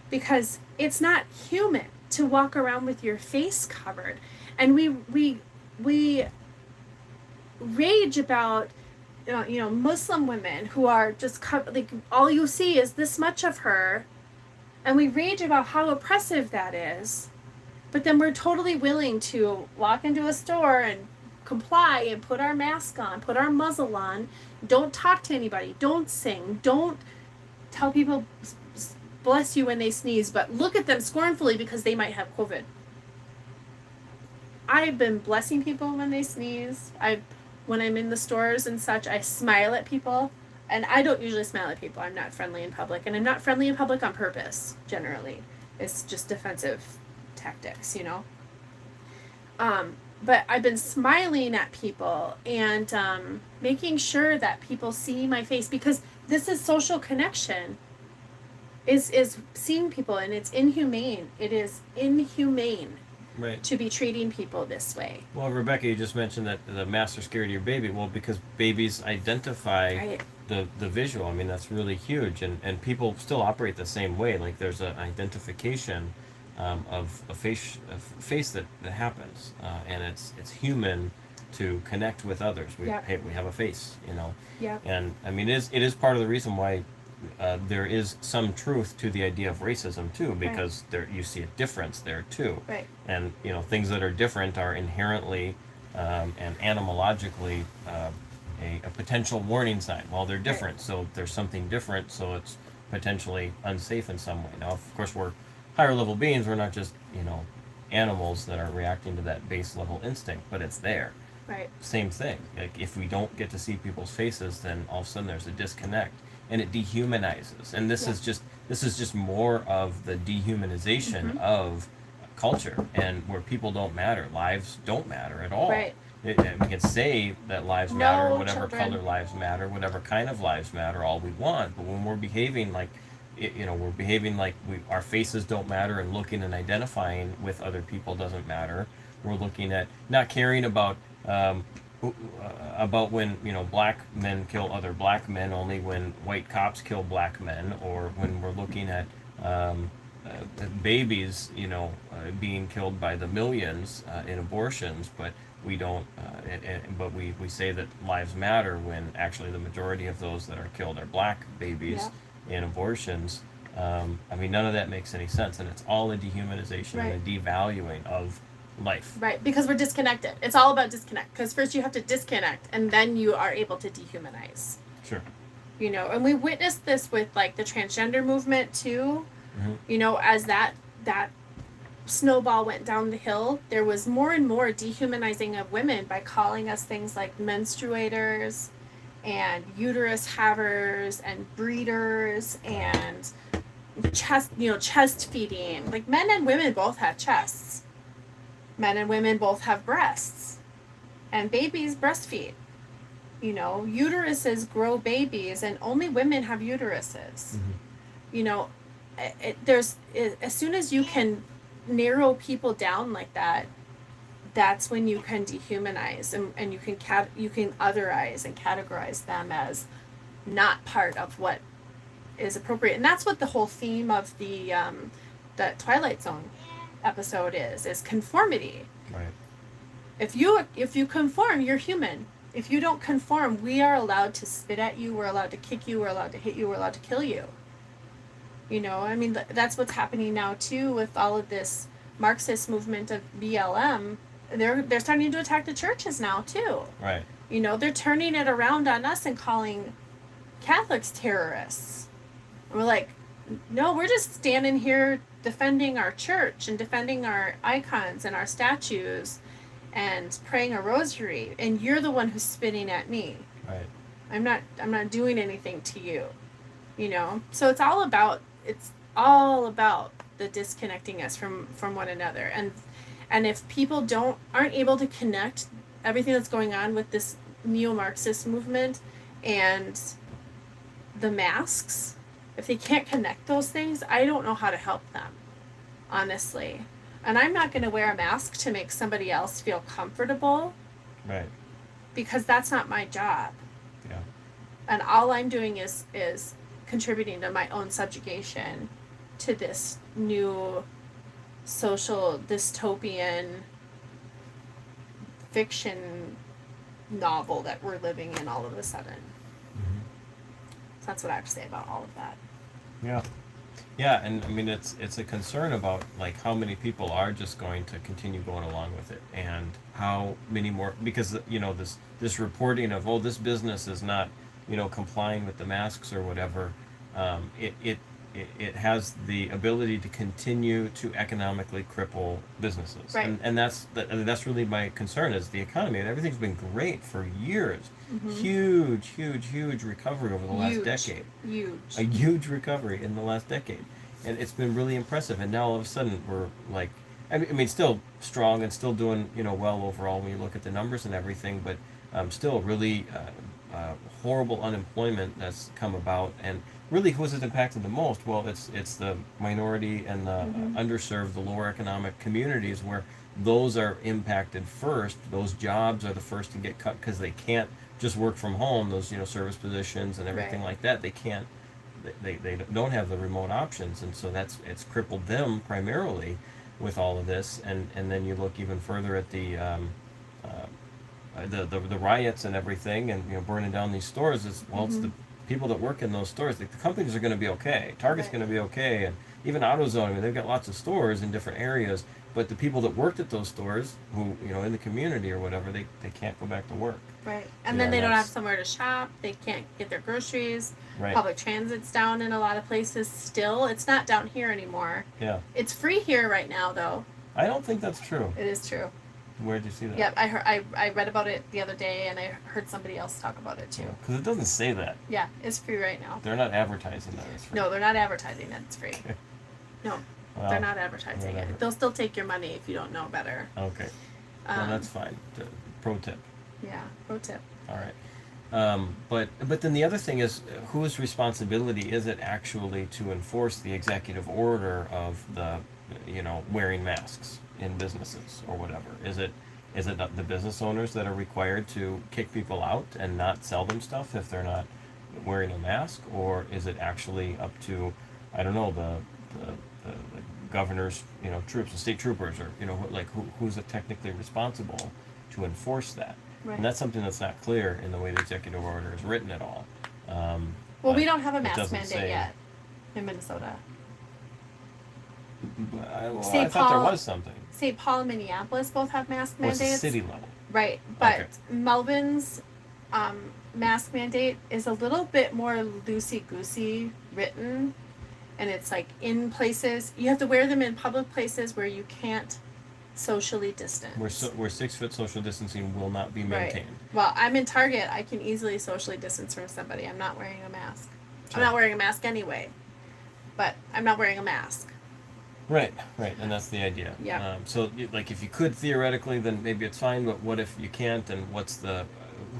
because it's not human to walk around with your face covered. And we rage about, you know, Muslim women who are just covered, like all you see is this much of her, and we rage about how oppressive that is. But then we're totally willing to walk into a store and comply and put our mask on, put our muzzle on, don't talk to anybody, don't sing, don't tell people bless you when they sneeze, but look at them scornfully because they might have COVID. I've been blessing people when they sneeze. When I'm in the stores and such, I smile at people. And I don't usually smile at people. I'm not friendly in public. And I'm not friendly in public on purpose, generally. It's just defensive tactics, you know. But I've been smiling at people and making sure that people see my face, because this is social connection. Is seeing people, and it's inhumane. It is inhumane, right, to be treating people this way. Well, Rebecca, you just mentioned that the masks are scary to your baby. Well, because babies identify right. the visual. I mean, that's really huge, and people still operate the same way. Like there's an identification of a face that happens, and it's human to connect with others. Hey, we have a face, you know. Yeah. And I mean, it is part of the reason why there is some truth to the idea of racism too, because right. You see a difference there too. Right. And you know, things that are different are inherently and animalogically a potential warning sign. Well, they're different, right. So there's something different, so it's potentially unsafe in some way. Now, of course, we're higher level beings. We're not just, you know, animals that are reacting to that base level instinct, but it's there. Right. Same thing. Like if we don't get to see people's faces, then all of a sudden there's a disconnect, and it dehumanizes. And this is just more of the dehumanization mm-hmm. of culture, and where people don't matter, lives don't matter at all. Right. We can say that lives matter, whatever children. Color lives matter, whatever kind of lives matter, all we want. But when we're behaving like, you know, we're behaving like our faces don't matter, and looking and identifying with other people doesn't matter. We're looking at not caring about when, you know, black men kill other black men only when white cops kill black men, or when we're looking at babies, you know, being killed by the millions in abortions, but we don't. But we say that lives matter when actually the majority of those that are killed are black babies in abortions. I mean, none of that makes any sense, and it's all a dehumanization right. and a devaluing of life. Right, because we're disconnected. It's all about disconnect, because first you have to disconnect, and then you are able to dehumanize. Sure. You know, and we witnessed this with like the transgender movement too. Mm-hmm. You know, as that snowball went down the hill, there was more and more dehumanizing of women by calling us things like menstruators and uterus havers and breeders and chest feeding. Like men and women both have chests. Men and women both have breasts. And babies breastfeed. You know, uteruses grow babies, and only women have uteruses. Mm-hmm. You know, as soon as you can narrow people down like that, that's when you can dehumanize, and you can otherize and categorize them as not part of what is appropriate. And that's what the whole theme of the Twilight Zone episode is conformity. Right. If you conform, you're human. If you don't conform, we are allowed to spit at you, we're allowed to kick you, we're allowed to hit you, we're allowed to kill you. You know, I mean, that's what's happening now too with all of this Marxist movement of BLM. They're starting to attack the churches now too. Right. You know, they're turning it around on us and calling Catholics terrorists. And we're like, no, we're just standing here defending our church and defending our icons and our statues and praying a rosary, and you're the one who's spitting at me. Right. I'm not doing anything to you. You know? So it's all about the disconnecting us from one another. And if people aren't able to connect everything that's going on with this neo-Marxist movement and the masks, if they can't connect those things, I don't know how to help them, honestly. And I'm not going to wear a mask to make somebody else feel comfortable. Right. Because that's not my job. Yeah. And all I'm doing is contributing to my own subjugation to this new social dystopian fiction novel that we're living in all of a sudden. Mm-hmm. So that's what I have to say about all of that. Yeah. Yeah, and I mean it's a concern about like how many people are just going to continue going along with it, and how many more, because you know this reporting of, oh, this business is not, you know, complying with the masks or whatever, it has the ability to continue to economically cripple businesses. Right. And that's really my concern, is the economy, and everything's been great for years. Mm-hmm. Huge recovery over the last decade. A huge recovery in the last decade. And it's been really impressive. And now all of a sudden we're like, I mean still strong and still doing, you know, well overall when you look at the numbers and everything, but still really horrible unemployment that's come about. And really, who's it impacted the most? Well, it's the minority and the underserved, the lower economic communities, where those are impacted first. Those jobs are the first to get cut because they can't just work from home. Those, you know, service positions and everything like that, they can't. They don't have the remote options, and so it's crippled them primarily with all of this. And then you look even further at the riots and everything, and, you know, burning down these stores. It's the people that work in those stores. The companies are going to be okay. Target's going to be okay, and even AutoZone. I mean, they've got lots of stores in different areas, but the people that worked at those stores, who, you know, in the community or whatever, they can't go back to work. Right. And then they don't have somewhere to shop. They can't get their groceries. Right. Public transit's down in a lot of places still. It's not down here anymore. Yeah. It's free here right now, though. I don't think that's true. It is true. Where'd you see that? Yep, I read about it the other day, and I heard somebody else talk about it too. Because it doesn't say that. Yeah, it's free right now. They're not advertising that it's free. No, they're not advertising that it's free. No, well, they're not advertising it. They'll still take your money if you don't know better. Okay. Well, that's fine. Pro tip. Yeah, pro tip. All right. But then the other thing is, whose responsibility is it actually to enforce the executive order of the, you know, wearing masks in businesses or whatever? Is it the business owners that are required to kick people out and not sell them stuff if they're not wearing a mask, or is it actually up to, I don't know, the governor's, you know, troops, the state troopers, or, you know, like who's technically responsible to enforce that? Right. And that's something that's not clear in the way the executive order is written at all. Well, we don't have a mask mandate yet in Minnesota. I thought there was something. St. Paul and Minneapolis both have mask mandates. It's city level. Right, but Melbourne's mask mandate is a little bit more loosey-goosey written, and it's like in places, you have to wear them in public places where you can't socially distance. Where 6 foot social distancing will not be maintained. Right. Well, I'm in Target, I can easily socially distance from somebody. I'm not wearing a mask. Sure. I'm not wearing a mask anyway, but I'm not wearing a mask. Right, and that's the idea. Yeah. So, like, if you could theoretically, then maybe it's fine. But what if you can't? And what's the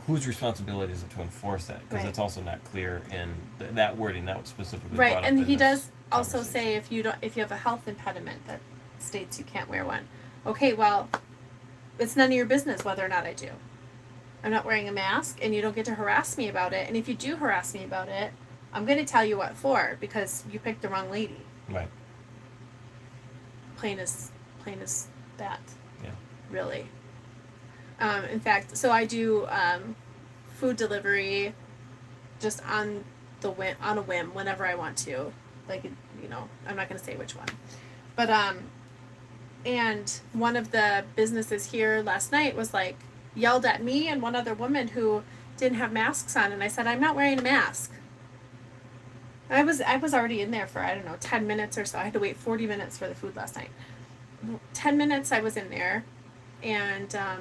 whose responsibility is it to enforce that? Because Right. it's also not clear in that wording that was specifically Right, brought up and in he this does also conversation. say if you have a health impediment that states you can't wear one. Okay, well, it's none of your business whether or not I do. I'm not wearing a mask, and you don't get to harass me about it. And if you do harass me about it, I'm going to tell you what for, because you picked the wrong lady. Right. Plain as that. Yeah. Really. In fact, so I do food delivery just on a whim whenever I want to. Like, I'm not going to say which one, but and one of the businesses here last night was like yelled at me and one other woman who didn't have masks on, and I said, I'm not wearing a mask. I was already in there for, I don't know, 10 minutes or so. I had to wait 40 minutes for the food last night. 10 minutes I was in there, and I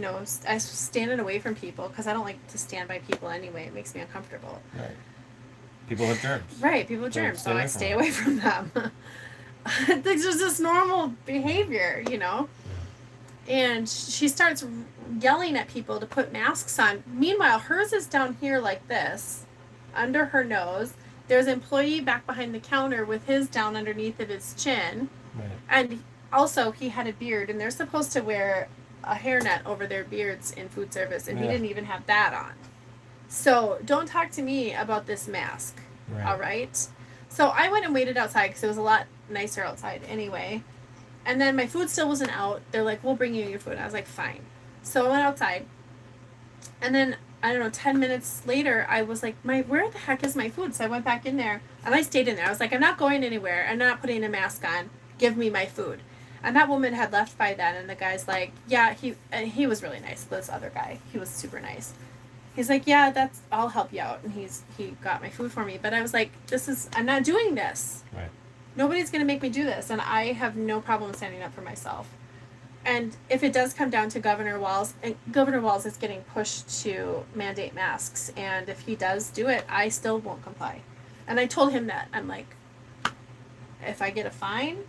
was standing away from people because I don't like to stand by people anyway. It makes me uncomfortable. Right. People have germs. Right, people have So germs, stay so away I from stay them. away from them. It's just this normal behavior, And she starts yelling at people to put masks on. Meanwhile, hers is down here like this, under her nose. There's an employee back behind the counter with his down underneath of his chin. Right. And also, he had a beard, and they're supposed to wear a hairnet over their beards in food service, and he didn't even have that on. So don't talk to me about this mask, Right. all right? So I went and waited outside because it was a lot nicer outside anyway. And then my food still wasn't out. They're like, we'll bring you your food. I was like, fine. So I went outside. And then, I don't know, 10 minutes later, I was like, where the heck is my food? So I went back in there, and I stayed in there. I was like, I'm not going anywhere. I'm not putting a mask on. Give me my food. And that woman had left by then, and the guy's like, yeah, he was really nice, this other guy. He was super nice. He's like, yeah, I'll help you out. And he got my food for me. But I was like, I'm not doing this. Right. Nobody's going to make me do this, and I have no problem standing up for myself. And if it does come down to Governor Walz, and Governor Walz is getting pushed to mandate masks, and if he does do it, I still won't comply. And I told him that. I'm like, if I get a fine,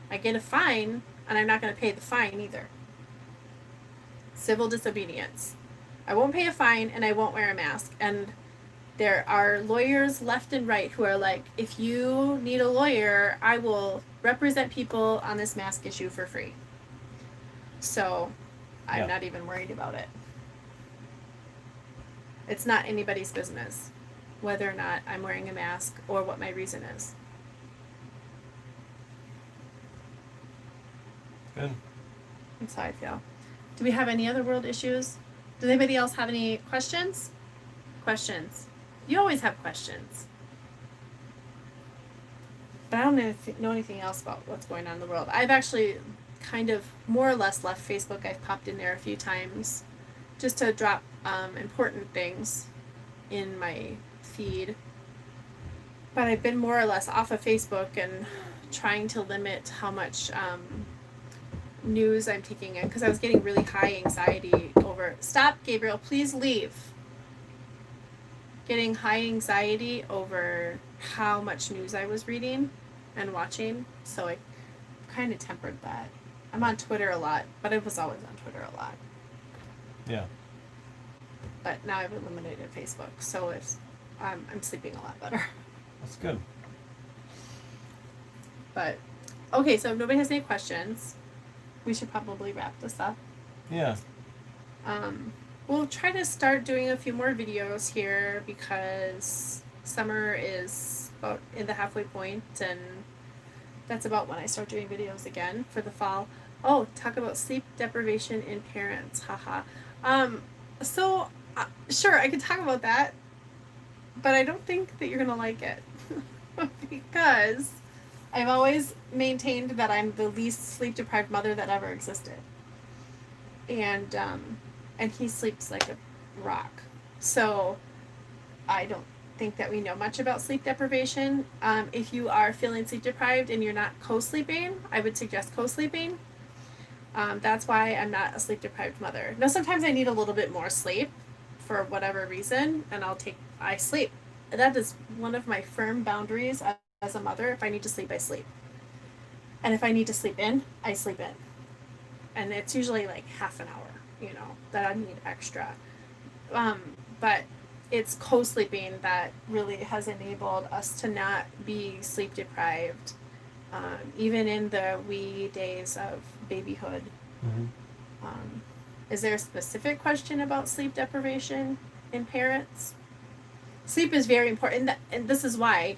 and I'm not going to pay the fine either. Civil disobedience. I won't pay a fine, and I won't wear a mask. And there are lawyers left and right who are like, if you need a lawyer, I will represent people on this mask issue for free. So I'm not even worried about it. It's not anybody's business whether or not I'm wearing a mask or what my reason is. Good. That's how I feel. Do we have any other world issues? Does anybody else have any questions? You always have questions. But I don't know anything else about what's going on in the world. I've actually kind of more or less left Facebook. I've popped in there a few times just to drop important things in my feed. But I've been more or less off of Facebook and trying to limit how much news I'm taking in, because I was getting really high anxiety over... Stop, Gabriel, please leave. Getting high anxiety over how much news I was reading and watching, so I kind of tempered that. I'm on Twitter a lot, but I was always on Twitter a lot. Yeah. But now I've eliminated Facebook, so I'm sleeping a lot better. That's good. But okay, so if nobody has any questions, we should probably wrap this up. Yeah. We'll try to start doing a few more videos here because summer is about in the halfway point, and that's about when I start doing videos again for the fall. Oh, talk about sleep deprivation in parents. Haha. Sure, I could talk about that, but I don't think that you're gonna like it because I've always maintained that I'm the least sleep deprived mother that ever existed. And he sleeps like a rock. So I don't think that we know much about sleep deprivation. If you are feeling sleep deprived and you're not co-sleeping, I would suggest co-sleeping. That's why I'm not a sleep deprived mother. Now, sometimes I need a little bit more sleep for whatever reason, and I sleep. That is one of my firm boundaries as a mother. If I need to sleep, I sleep. And if I need to sleep in, I sleep in. And it's usually like half an hour. that I need extra. But it's co-sleeping that really has enabled us to not be sleep deprived, even in the wee days of babyhood. Mm-hmm. Um, is there a specific question about sleep deprivation in parents? Sleep is very important, and this is why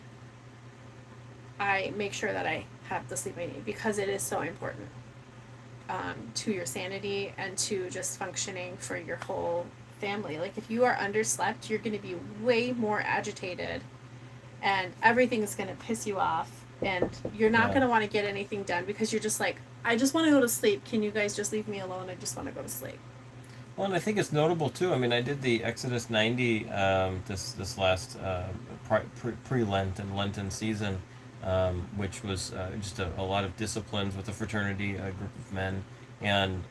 I make sure that I have the sleep I need, because it is so important, to your sanity and to just functioning for your whole family. Like, if you are underslept, you're going to be way more agitated, and everything is going to piss you off, and you're not going to want to get anything done because you're just like, I just want to go to sleep. Can you guys just leave me alone? I just want to go to sleep. Well, and I think it's notable too. I mean, I did the Exodus 90 this last pre Lent and Lenten season, which was just a lot of disciplines with a fraternity, a group of men, and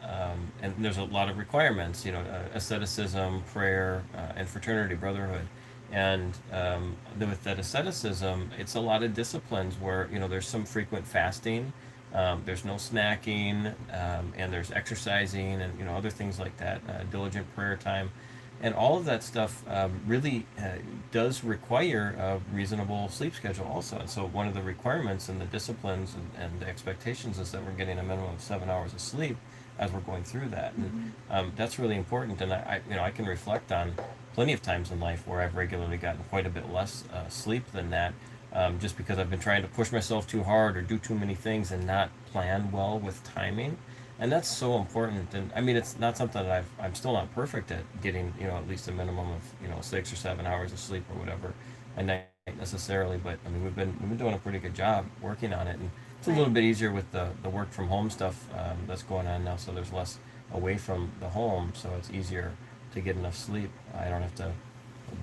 there's a lot of requirements. Asceticism, prayer, and fraternity, brotherhood. And with that asceticism, it's a lot of disciplines where there's some frequent fasting. There's no snacking, and there's exercising, and other things like that. Diligent prayer time, and all of that stuff really does require a reasonable sleep schedule also. And so one of the requirements and the disciplines and the expectations is that we're getting a minimum of 7 hours of sleep as we're going through that, and that's really important. And I can reflect on plenty of times in life where I've regularly gotten quite a bit less sleep than that, just because I've been trying to push myself too hard or do too many things and not plan well with timing. And that's so important. And I mean, it's not something that I'm still not perfect at getting, at least a minimum of, 6 or 7 hours of sleep or whatever a night necessarily. But I mean, we've been doing a pretty good job working on it. And it's a little bit easier with the work from home stuff that's going on now. So there's less away from the home. So it's easier to get enough sleep. I don't have to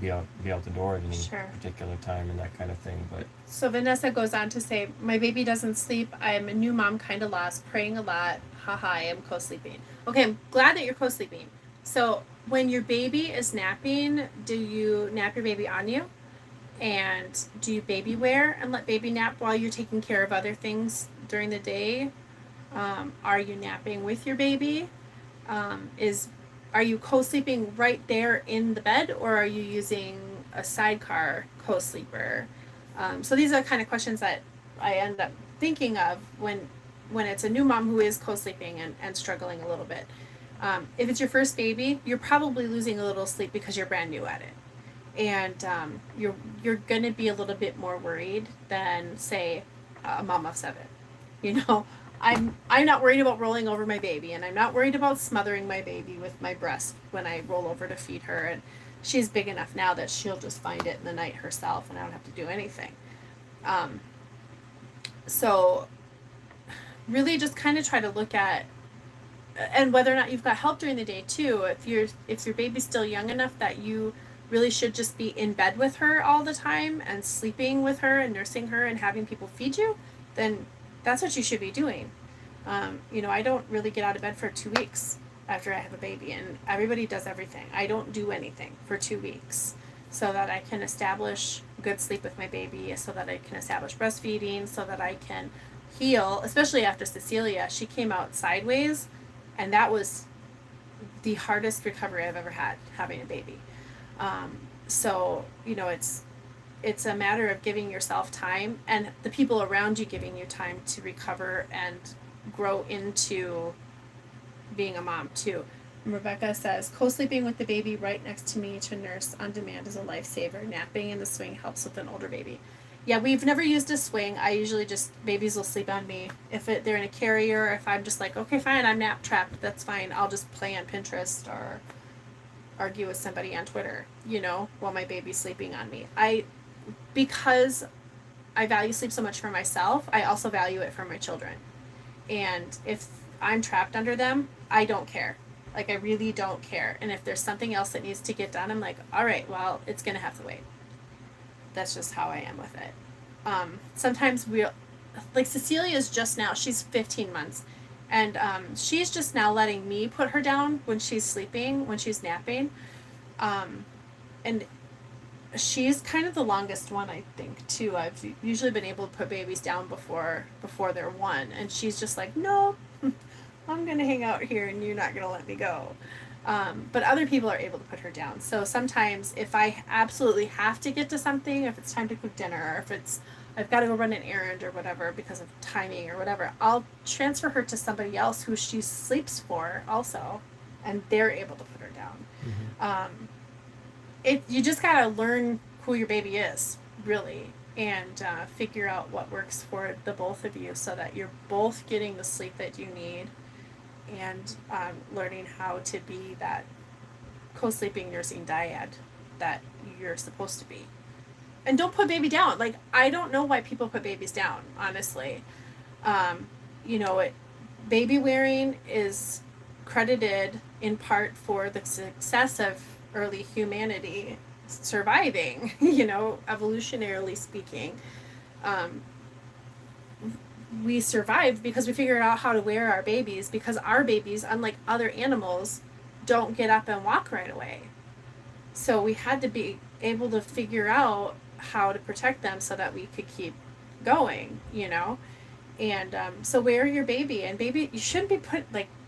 be out the door at any particular time and that kind of thing. But so Vanessa goes on to say, my baby doesn't sleep. I am a new mom, kind of lost, praying a lot. Haha, I am co-sleeping. Okay, I'm glad that you're co-sleeping. So when your baby is napping, do you nap your baby on you? And do you baby wear and let baby nap while you're taking care of other things during the day? Are you napping with your baby? Are you co-sleeping right there in the bed, or are you using a sidecar co-sleeper? So these are kind of questions that I end up thinking of when it's a new mom who is co-sleeping and struggling a little bit. If it's your first baby, you're probably losing a little sleep because you're brand new at it. And you're going to be a little bit more worried than, say, a mom of 7. I'm not worried about rolling over my baby, and I'm not worried about smothering my baby with my breast when I roll over to feed her. And she's big enough now that she'll just find it in the night herself, and I don't have to do anything. So really just kind of try to look at, and whether or not you've got help during the day too. If your baby's still young enough that you really should just be in bed with her all the time and sleeping with her and nursing her and having people feed you, then that's what you should be doing. I don't really get out of bed for 2 weeks after I have a baby, and everybody does everything. I don't do anything for 2 weeks so that I can establish good sleep with my baby, so that I can establish breastfeeding, so that I can heal, especially after Cecilia. She came out sideways, and that was the hardest recovery I've ever had, having a baby. So it's a matter of giving yourself time, and the people around you giving you time to recover and grow into being a mom too. And Rebecca says, co-sleeping with the baby right next to me to nurse on demand is a lifesaver. Napping in the swing helps with an older baby. Yeah, we've never used a swing. I usually just, babies will sleep on me. If they're in a carrier, if I'm just like, okay, fine, I'm nap trapped, that's fine. I'll just play on Pinterest or argue with somebody on Twitter, while my baby's sleeping on me. Because I value sleep so much for myself, I also value it for my children. And if I'm trapped under them, I don't care. Like, I really don't care. And if there's something else that needs to get done, I'm like, all right, well, it's going to have to wait. That's just how I am with it. Sometimes like Cecilia's just now, she's 15 months. And she's just now letting me put her down when she's sleeping, when she's napping. And she's kind of the longest one, I think, too. I've usually been able to put babies down before they're 1. And she's just like, no, I'm going to hang out here and you're not going to let me go. But other people are able to put her down. So sometimes if I absolutely have to get to something, if it's time to cook dinner, or if it's I've got to go run an errand or whatever because of timing or whatever, I'll transfer her to somebody else who she sleeps for also, and they're able to put her down. Mm-hmm. You just got to learn who your baby is, really, and figure out what works for the both of you so that you're both getting the sleep that you need, and learning how to be that co-sleeping nursing dyad that you're supposed to be. And don't put baby down. Like, I don't know why people put babies down, honestly. Um, baby wearing is credited in part for the success of early humanity surviving, evolutionarily speaking. Um, we survived because we figured out how to wear our babies, because our babies, unlike other animals, don't get up and walk right away. So we had to be able to figure out how to protect them so that we could keep going, And so wear your baby, and baby, you shouldn't be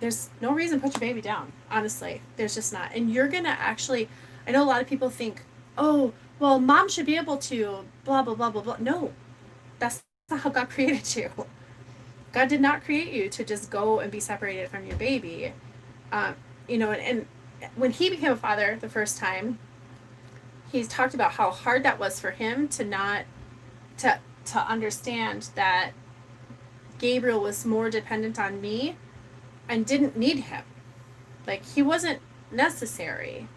there's no reason to put your baby down, honestly. There's just not. And you're going to actually, I know a lot of people think, oh, well, mom should be able to, blah, blah, blah, blah, blah. No, that's not how God created you. God did not create you to just go and be separated from your baby. And when he became a father the first time, he's talked about how hard that was for him to understand that Gabriel was more dependent on me and didn't need him. Like, he wasn't necessary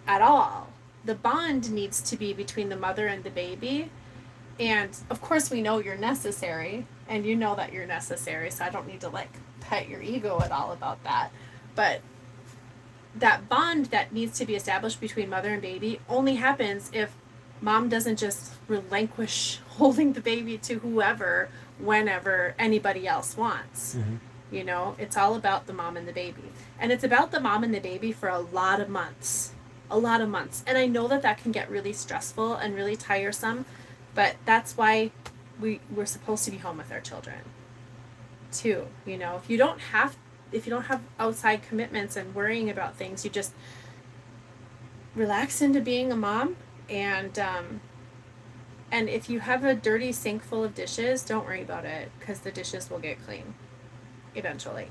at all. The bond needs to be between the mother and the baby. And of course we know you're necessary, and you know that you're necessary, so I don't need to pet your ego at all about that. But that bond that needs to be established between mother and baby only happens if mom doesn't just relinquish holding the baby to whoever, whenever anybody else wants. It's all about the mom and the baby. And it's about the mom and the baby for a lot of months. And I know that can get really stressful and really tiresome, but that's why we're supposed to be home with our children too. If you don't have outside commitments and worrying about things, you just relax into being a mom. And if you have a dirty sink full of dishes, don't worry about it, because the dishes will get clean eventually.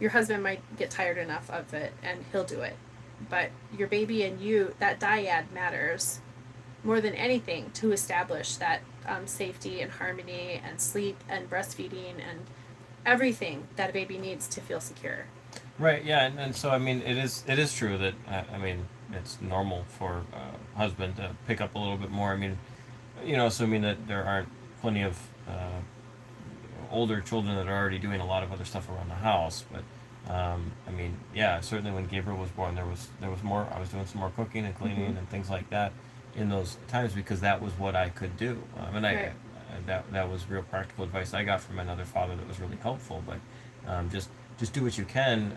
Your husband might get tired enough of it and he'll do it, but your baby and you, that dyad matters more than anything to establish that safety and harmony and sleep and breastfeeding and everything that a baby needs to feel secure. Right. Yeah. And so it is true that it's normal for a husband to pick up a little bit more. Assuming that there aren't plenty of older children that are already doing a lot of other stuff around the house. But certainly when Gabriel was born, there was more. I was doing some more cooking and cleaning and things like that in those times, because that was what I could do. Right. That was real practical advice I got from another father that was really helpful. But just do what you can.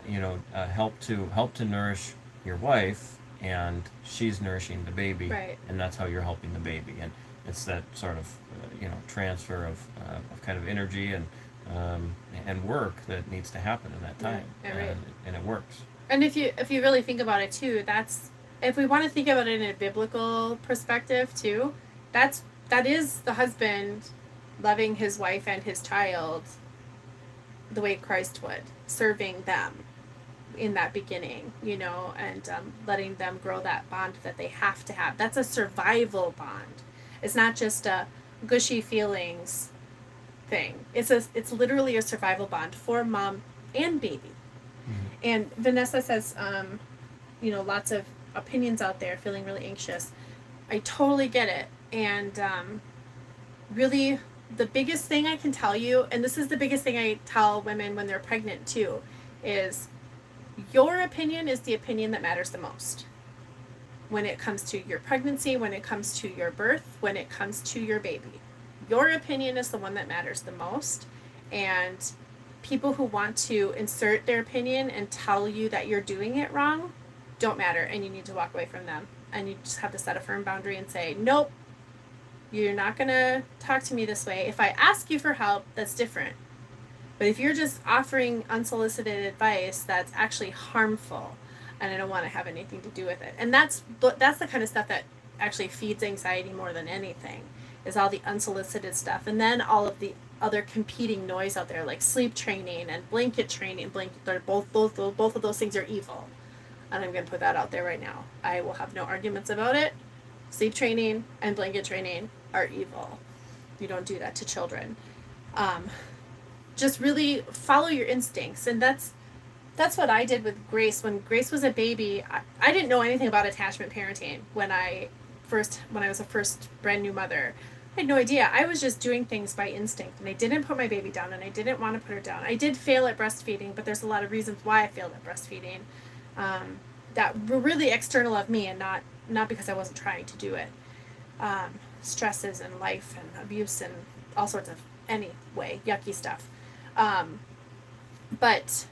Help to nourish your wife, and she's nourishing the baby, right. And that's how you're helping the baby. And it's that sort of transfer of kind of energy and work that needs to happen in that time, right. And it works. And if you really think about it too, if we want to think about it in a biblical perspective too, that is the husband loving his wife and his child the way Christ would, serving them in that beginning, and letting them grow that bond that they have to have. That's a survival bond. It's not just a gushy feelings thing. It's literally a survival bond for mom and baby. And Vanessa says, lots of opinions out there, feeling really anxious. I totally get it. And really, the biggest thing I can tell you, and this is the biggest thing I tell women when they're pregnant too, is your opinion is the opinion that matters the most. When it comes to your pregnancy, when it comes to your birth, when it comes to your baby. Your opinion is the one that matters the most. And people who want to insert their opinion and tell you that you're doing it wrong don't matter, and you need to walk away from them. And you just have to set a firm boundary and say, nope, you're not going to talk to me this way. If I ask you for help, that's different. But if you're just offering unsolicited advice that's actually harmful, and I don't want to have anything to do with it, and that's the kind of stuff that actually feeds anxiety more than anything, is all the unsolicited stuff, and then all of the other competing noise out there, like sleep training and blanket training. They're both of those things are evil, and I'm going to put that out there right now. I will have no arguments about it. Sleep training and blanket training are evil. You don't do that to children. Just really follow your instincts, and that's what I did with Grace. When Grace was a baby, I didn't know anything about attachment parenting when I was a first brand new mother. I had no idea. I was just doing things by instinct, and I didn't put my baby down, and I didn't want to put her down. I did fail at breastfeeding, but there's a lot of reasons why I failed at breastfeeding that were really external of me, and not because I wasn't trying to do it. Stresses and life and abuse and all sorts of yucky stuff. But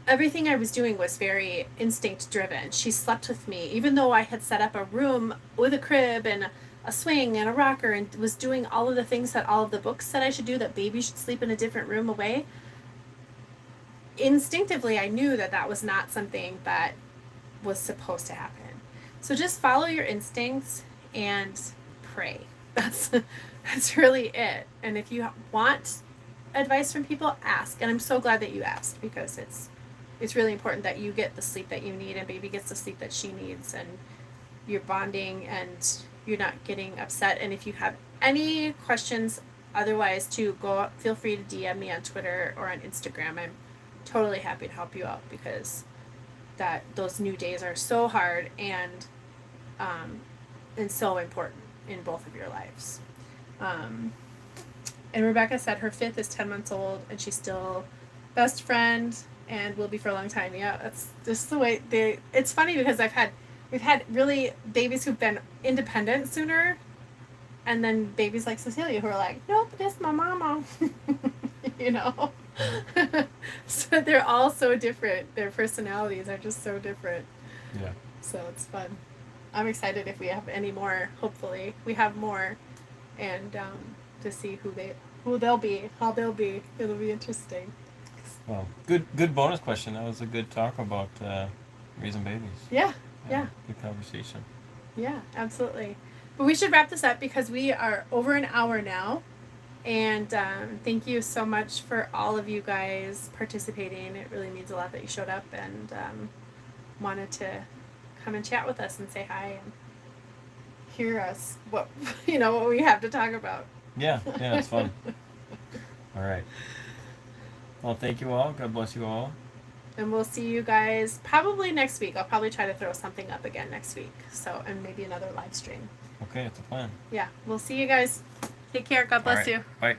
everything I was doing was very instinct driven. She slept with me, even though I had set up a room with a crib and a swing and a rocker, and was doing all of the things that all of the books said I should do, that babies should sleep in a different room away. Instinctively, I knew that was not something that was supposed to happen. So just follow your instincts and pray. That's really it. And if you want advice from people, ask. And I'm so glad that you asked, because it's really important that you get the sleep that you need, and baby gets the sleep that she needs, and you're bonding and you're not getting upset. And if you have any questions otherwise, feel free to DM me on Twitter or on Instagram. I'm totally happy to help you out, because those new days are so hard and so important in both of your lives. And Rebecca said her fifth is 10 months old, and she's still best friend and will be for a long time. Yeah, that's just the way it's funny, because we've had really babies who've been independent sooner, and then babies like Cecilia who are like, nope, that's my mama. You know? So they're all so different. Their personalities are just so different. Yeah. So it's fun. I'm excited if we have any more. Hopefully we have more, and to see who they'll be, how they'll be. It'll be interesting. Well, good bonus question. That was a good talk about raising babies. Yeah. Good conversation. Yeah, absolutely. But we should wrap this up, because we are over an hour now. And thank you so much for all of you guys participating. It really means a lot that you showed up and wanted to come and chat with us and say hi and hear us what we have to talk about. Yeah, it's fun. All right. Well, thank you all. God bless you all. And we'll see you guys probably next week. I'll probably try to throw something up again next week. So, and maybe another live stream. Okay, that's the plan. Yeah, we'll see you guys. Take care. God bless you. Bye.